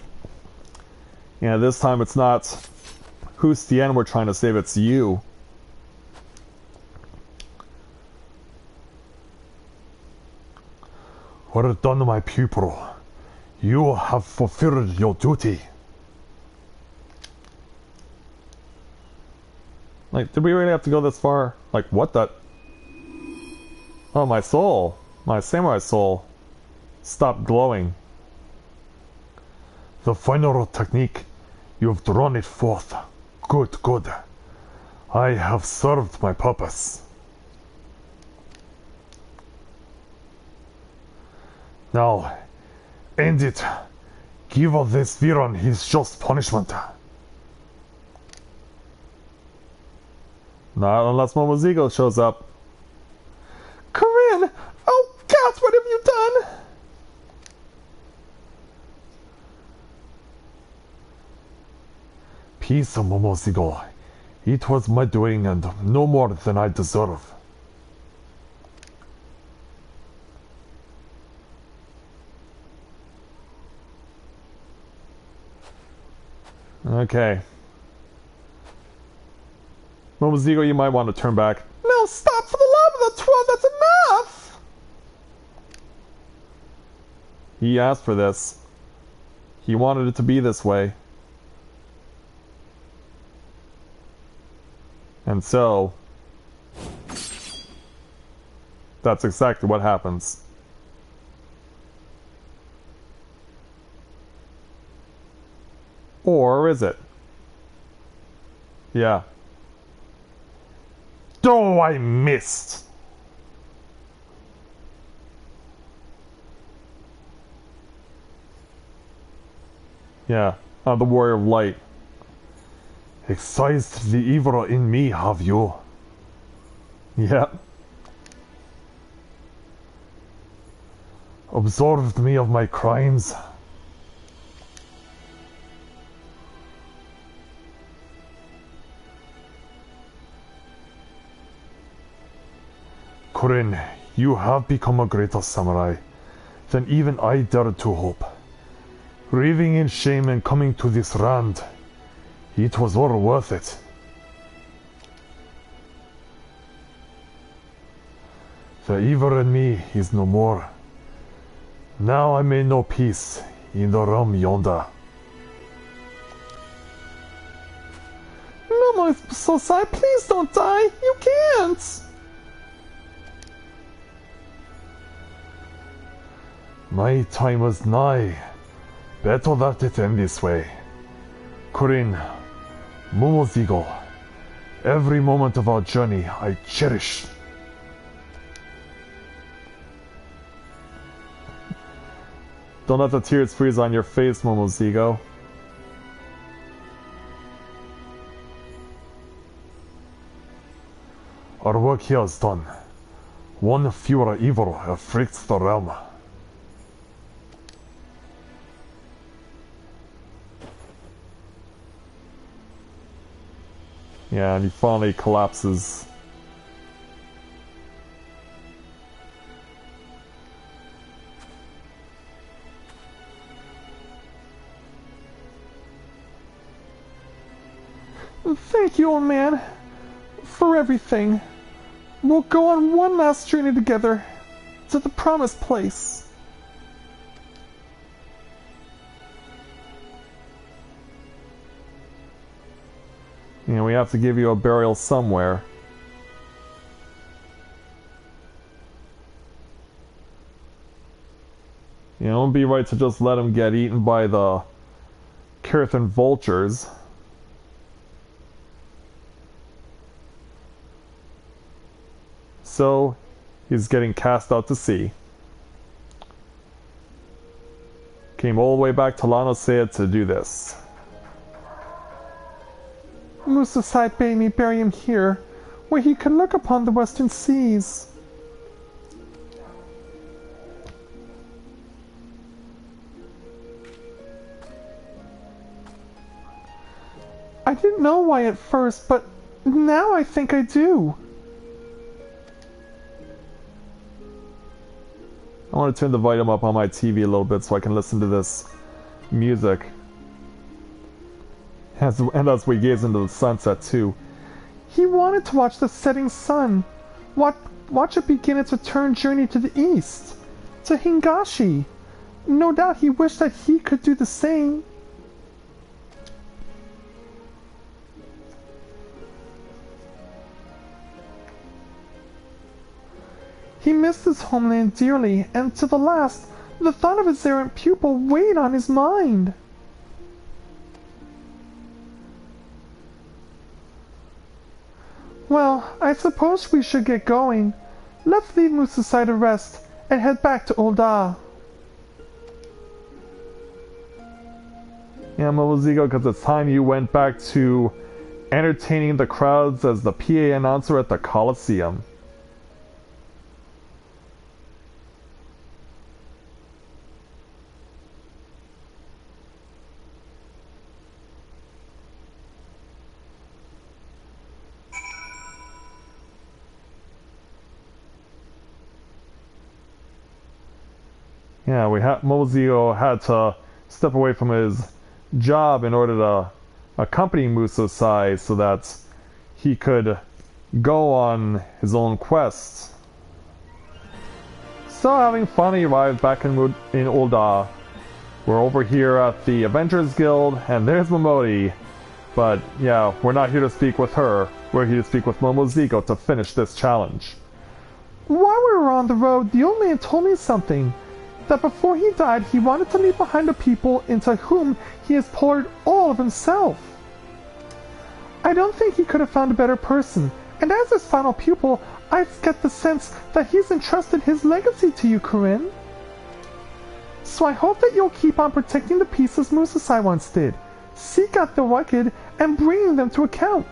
Speaker 1: Yeah, this time it's not who's the end we're trying to save, it's you.
Speaker 3: Well done, my pupil. You have fulfilled your duty.
Speaker 1: Like, did we really have to go this far? Like, what the? Oh, my soul. My samurai soul stopped glowing.
Speaker 3: The final technique, you have drawn it forth. Good, good. I have served my purpose. Now, end it. Give this Viron his just punishment.
Speaker 1: Not unless Momozigo shows up.
Speaker 2: Corinne! Oh God, what have you done?
Speaker 3: Peace, Momozigo. It was my doing and no more than I deserve.
Speaker 1: Okay. Momozigo, you might want to turn back.
Speaker 2: No, stop for the love of the 12, that's enough!
Speaker 1: He asked for this. He wanted it to be this way. And so, that's exactly what happens. Or is it? Yeah. Oh, I missed! Yeah, the Warrior of Light.
Speaker 3: Excised the evil in me, have you?
Speaker 1: Yeah.
Speaker 3: Absolved me of my crimes. Corinne, you have become a greater samurai than even I dared to hope. Raving in shame and coming to this land, it was all worth it. The evil in me is no more. Now I may know peace in the realm yonder.
Speaker 2: No, my Sosai, please don't die! You can't!
Speaker 3: My time was nigh. Better that it end this way. Corinne, Momozigo, every moment of our journey I cherish.
Speaker 1: Don't let the tears freeze on your face, Momozigo.
Speaker 3: Our work here is done. One fewer evil afflicts the realm.
Speaker 1: Yeah, and he finally collapses.
Speaker 2: Thank you, old man, for everything. We'll go on one last journey together to the promised place.
Speaker 1: You know, we have to give you a burial somewhere. You know, it would be right to just let him get eaten by the Kirthan vultures. So, he's getting cast out to sea. Came all the way back to Eorzea to do this.
Speaker 2: Musasai bade me bury him here, where he could look upon the western seas. I didn't know why at first, but now I think I do.
Speaker 1: I want to turn the volume up on my TV a little bit so I can listen to this music. And as we gaze into the sunset too.
Speaker 2: He wanted to watch the setting sun. Watch it begin its return journey to the east, to Hingashi. No doubt he wished that he could do the same. He missed his homeland dearly, and to the last, the thought of his errant pupil weighed on his mind. Well, I suppose we should get going. Let's leave Musasai to rest and head back to Ul'dah.
Speaker 1: Yeah, Momozigo, because it's time you went back to entertaining the crowds as the PA announcer at the Coliseum. Yeah, Momozigo had to step away from his job in order to accompany Musasai so that he could go on his own quests. So, having finally arrived back in Ul'dah, we're over here at the Avengers Guild, and there's Momodi. But yeah, we're not here to speak with her. We're here to speak with Momozigo to finish this challenge.
Speaker 2: While we were on the road, the old man told me something. That before he died, he wanted to leave behind a people into whom he has poured all of himself. I don't think he could have found a better person, and as his final pupil, I get the sense that he's entrusted his legacy to you, Corinne. So I hope that you'll keep on protecting the peace as Musasai once did. Seek out the wicked and bring them to account.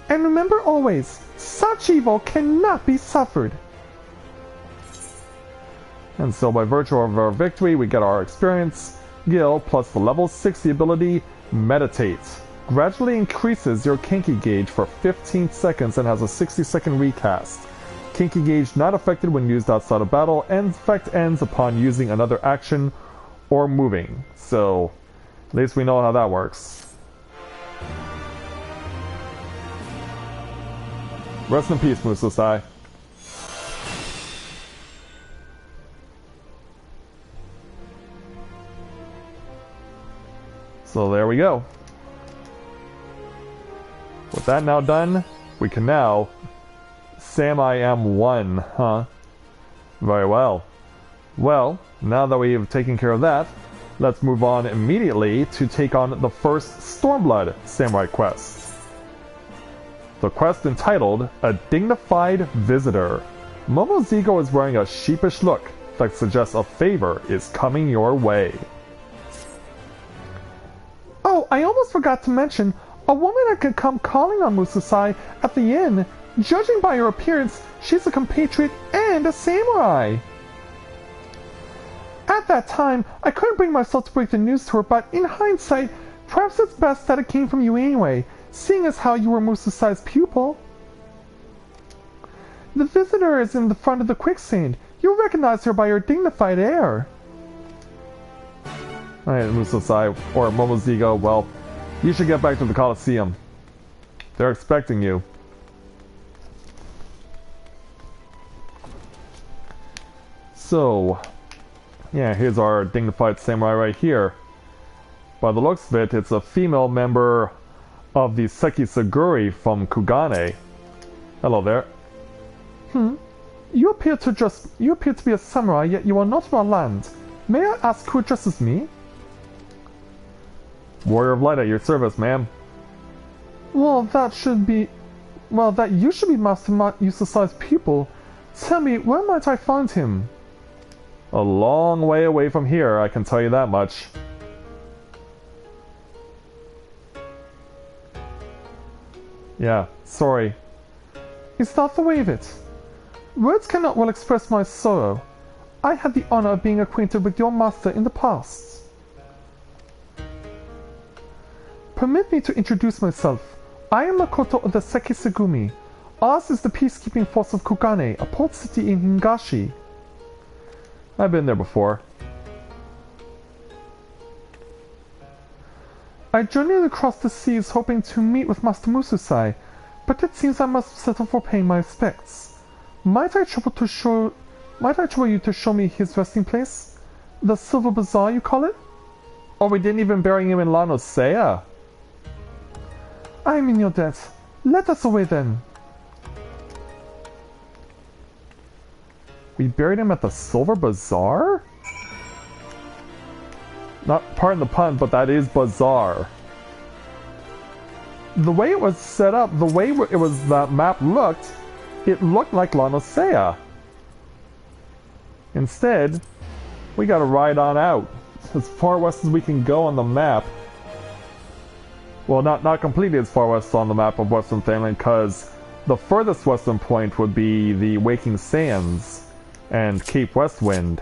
Speaker 2: And remember always, such evil cannot be suffered.
Speaker 1: And so by virtue of our victory, we get our experience Gil plus the level 60 ability Meditate. Gradually increases your Kinky gauge for 15 seconds and has a 60-second recast. Kinky gauge not affected when used outside of battle, and effect ends upon using another action or moving. So, at least we know how that works. Rest in peace, Musasai. So there we go. With that now done, we can now... Sam I am 1, huh? Very well. Well, now that we have taken care of that, let's move on immediately to take on the first Stormblood Samurai quest. The quest entitled, A Dignified Visitor. Momozigo is wearing a sheepish look that suggests a favor is coming your way.
Speaker 2: Oh, I almost forgot to mention, a woman that could come calling on Musasai at the inn. Judging by her appearance, she's a compatriot and a samurai. At that time, I couldn't bring myself to break the news to her, but in hindsight, perhaps it's best that it came from you anyway, seeing as how you were Musasai's pupil. The visitor is in the front of the quicksand. You'll recognize her by her dignified air.
Speaker 1: Alright, Musasai, or Momozigo, well, you should get back to the Colosseum. They're expecting you. So, yeah, here's our dignified samurai right here. By the looks of it, it's a female member of the Sekisaguri from Kugane. Hello there.
Speaker 2: You appear to be a samurai, yet you are not from our land. May I ask who addresses me?
Speaker 1: Warrior of Light at your service, ma'am.
Speaker 2: Well, that you should be Master Musasai's pupil. Tell me, where might I find him?
Speaker 1: A long way away from here, I can tell you that much. Yeah, sorry.
Speaker 2: Is that the way of it? Words cannot well express my sorrow. I had the honor of being acquainted with your master in the past. Permit me to introduce myself. I am Makoto of the Sekisagumi. Ours is the peacekeeping force of Kugane, a port city in Hingashi.
Speaker 1: I've been there before.
Speaker 2: I journeyed across the seas hoping to meet with Master Musasai, but it seems I must settle for paying my respects. Might I trouble you to show me his resting place? The Silver Bazaar, you call it?
Speaker 1: Oh, we didn't even bury him in Eorzea.
Speaker 2: I am in your debt. Let us away then.
Speaker 1: We buried him at the Silver Bazaar? Not, pardon the pun, but that is bizarre. The way it was set up, the way that map looked, it looked like Eorzea. Instead, we gotta ride on out, as far west as we can go on the map. Well, not completely as far west on the map of Western Thailand, because the furthest western point would be the Waking Sands and Cape Westwind.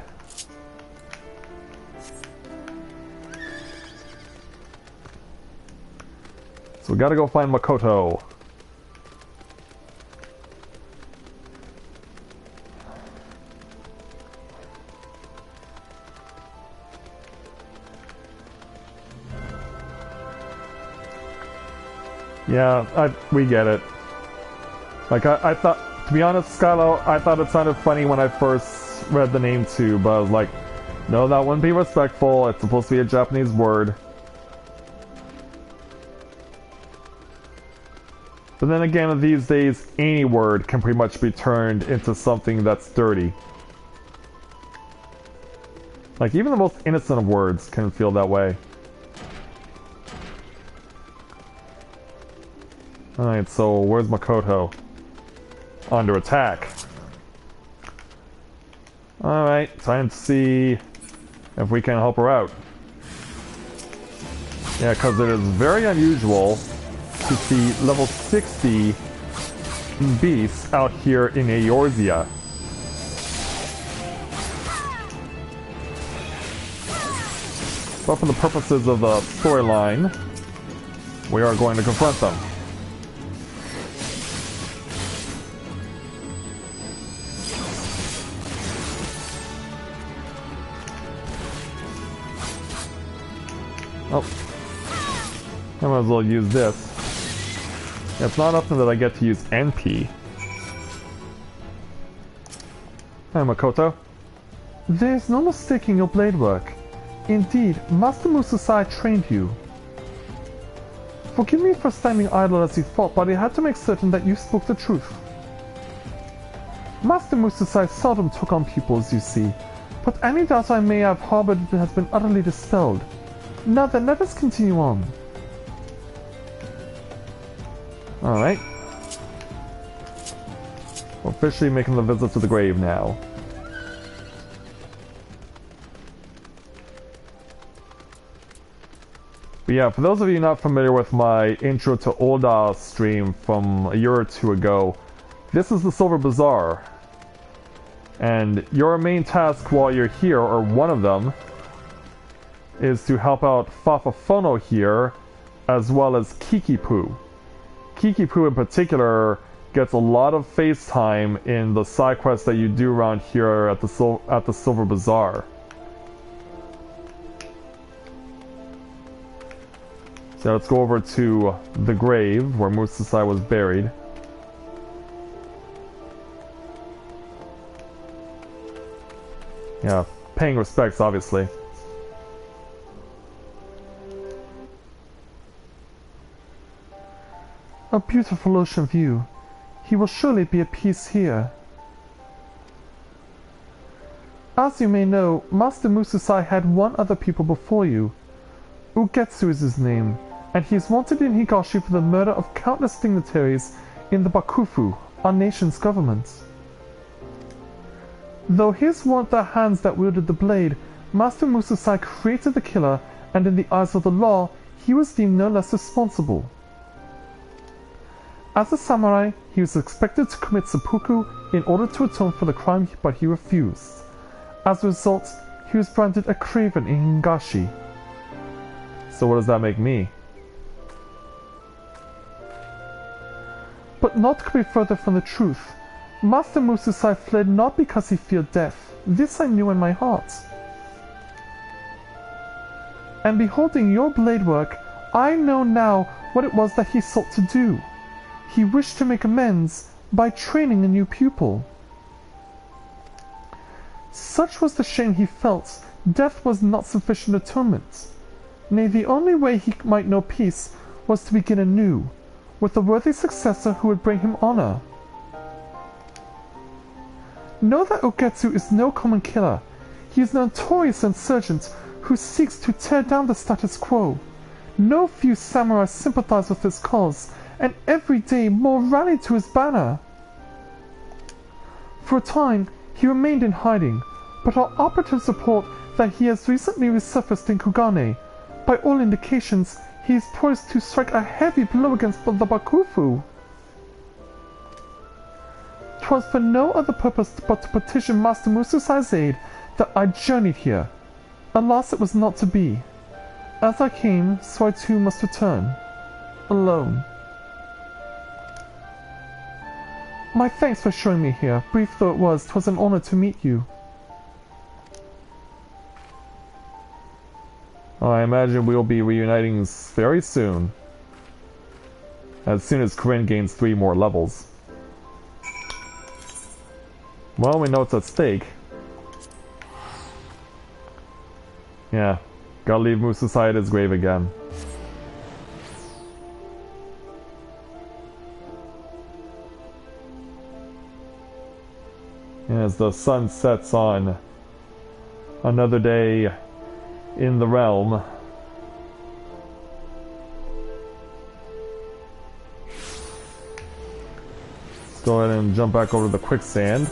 Speaker 1: So we gotta go find Makoto. Yeah, we get it. Like, I thought, to be honest, Skylo, I thought it sounded funny when I first read the name too, but I was like, no, that wouldn't be respectful, it's supposed to be a Japanese word.
Speaker 3: But then again, these days, any word can pretty much be turned into something that's dirty. Like, even the most innocent of words can feel that way. Alright, so where's Makoto? Under attack. Alright, time to see if we can help her out. Yeah, because it is very unusual to see level 60 beasts out here in Eorzea. But for the purposes of the storyline, we are going to confront them. Oh. I might as well use this. Yeah, it's not often that I get to use NP. Hi, Makoto.
Speaker 2: There's no mistaking your blade work. Indeed, Master Mususai trained you. Forgive me for standing idle as you thought, but I had to make certain that you spoke the truth. Master Mususai seldom took on pupils, you see, but any doubt I may have harbored has been utterly dispelled. Now then, let us continue on.
Speaker 3: Alright. We're officially making the visit to the grave now. But yeah, for those of you not familiar with my Intro to Oda stream from a year or two ago, this is the Silver Bazaar. And your main task while you're here, or one of them, is to help out Fafafono here, as well as Kikipu. Kikipu in particular gets a lot of face time in the side quests that you do around here at the Silver Bazaar. So let's go over to the grave where Mususai was buried. Yeah, paying respects, obviously.
Speaker 2: A beautiful ocean view. He will surely be at peace here. As you may know, Master Mususai had one other pupil before you. Ugetsu is his name, and he is wanted in Higashi for the murder of countless dignitaries in the Bakufu, our nation's government. Though his weren't the hands that wielded the blade, Master Mususai created the killer, and in the eyes of the law, he was deemed no less responsible. As a samurai, he was expected to commit seppuku in order to atone for the crime, but he refused. As a result, he was branded a craven in Higashi.
Speaker 3: So what does that make me?
Speaker 2: But not to be further from the truth. Master Mususai fled not because he feared death. This I knew in my heart. And beholding your blade work, I know now what it was that he sought to do. He wished to make amends by training a new pupil. Such was the shame he felt, death was not sufficient atonement. Nay, the only way he might know peace was to begin anew, with a worthy successor who would bring him honor. Know that Ugetsu is no common killer. He is a notorious insurgent who seeks to tear down the status quo. No few samurai sympathize with his cause, and every day more rally to his banner. For a time, he remained in hiding, but our operatives report that he has recently resurfaced in Kugane. By all indications, he is poised to strike a heavy blow against the Bakufu. 'Twas for no other purpose but to petition Master Mususai's aid that I journeyed here. Alas, it was not to be. As I came, so I too must return. Alone. My thanks for showing me here. Brief though it was, 'twas an honor to meet you.
Speaker 3: I imagine we'll be reuniting very soon. As soon as Corinne gains 3 more levels. Well, we know it's at stake. Yeah, gotta leave Mususai at his grave again.
Speaker 1: as the sun sets on another day in the realm. Let's go ahead and jump back over to the quicksand.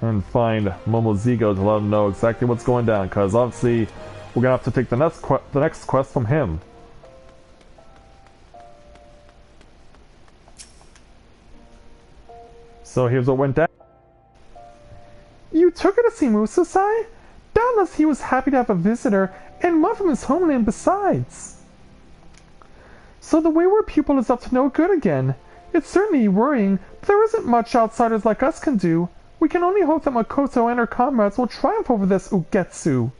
Speaker 1: And find Momozigo to let him know exactly what's going down, because obviously we're gonna have to take the next quest from him. So here's what went down.
Speaker 2: You took her to see Musasai? Doubtless he was happy to have a visitor, and one from his homeland besides. So the wayward pupil is up to no good again. It's certainly worrying, but there isn't much outsiders like us can do. We can only hope that Makoto and her comrades will triumph over this Ugetsu.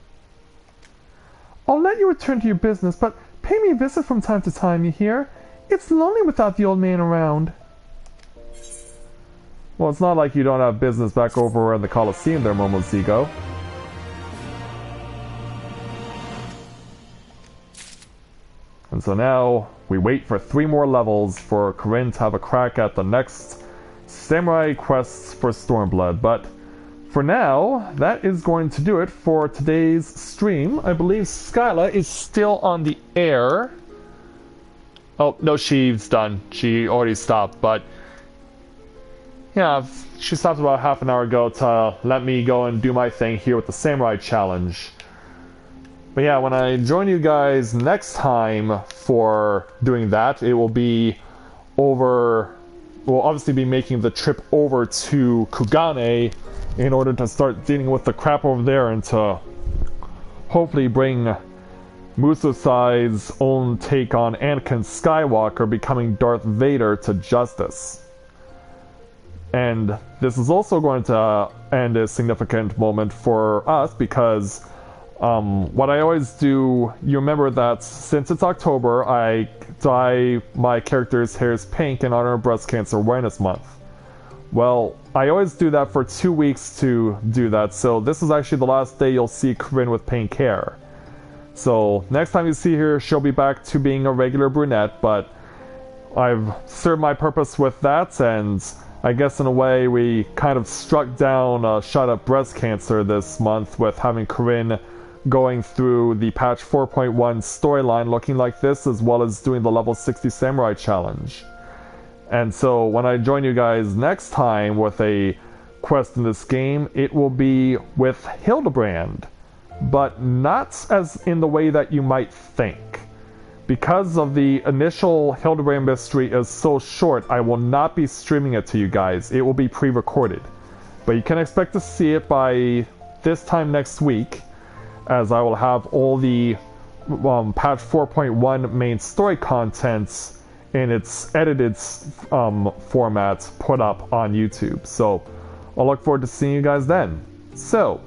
Speaker 2: I'll let you return to your business, but pay me a visit from time to time, you hear? It's lonely without the old man around.
Speaker 1: Well, it's not like you don't have business back over in the Colosseum there, Momozigo. And so now we wait for 3 more levels for Corinne to have a crack at the next samurai quests for Stormblood. But for now, that is going to do it for today's stream. I believe Skyla is still on the air. Oh, no, she's done. She already stopped, but yeah, she stopped about half an hour ago to let me go and do my thing here with the Samurai Challenge. But yeah, when I join you guys next time for doing that, it will be over. We'll obviously be making the trip over to Kugane in order to start dealing with the crap over there and to hopefully bring Musasai's own take on Anakin Skywalker becoming Darth Vader to justice. And this is also going to end a significant moment for us because what I always do, you remember that since it's October, I dye my character's hairs pink in honor of Breast Cancer Awareness Month. Well, I always do that for 2 weeks to do that, so this is actually the last day you'll see Corinne with pink hair. So next time you see her, she'll be back to being a regular brunette, but I've served my purpose with that, and I guess in a way we kind of struck down a shot at breast cancer this month with having Corinne going through the patch 4.1 storyline looking like this, as well as doing the level 60 samurai challenge. And so when I join you guys next time with a quest in this game, it will be with Hildebrand, but not as in the way that you might think. Because of the initial Hildebrand mystery is so short, I will not be streaming it to you guys. It will be pre-recorded. But you can expect to see it by this time next week, as I will have all the patch 4.1 main story contents in its edited format put up on YouTube. So I'll look forward to seeing you guys then. So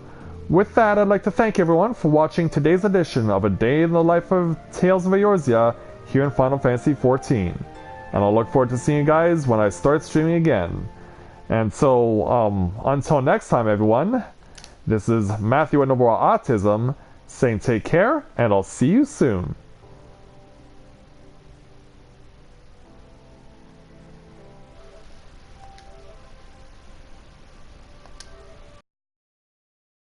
Speaker 1: with that, I'd like to thank everyone for watching today's edition of A Day in the Life of Tales of Eorzea here in Final Fantasy XIV. And I'll look forward to seeing you guys when I start streaming again. And so, until next time, everyone, this is Matthew at Novaura Autism saying take care, and I'll see you soon.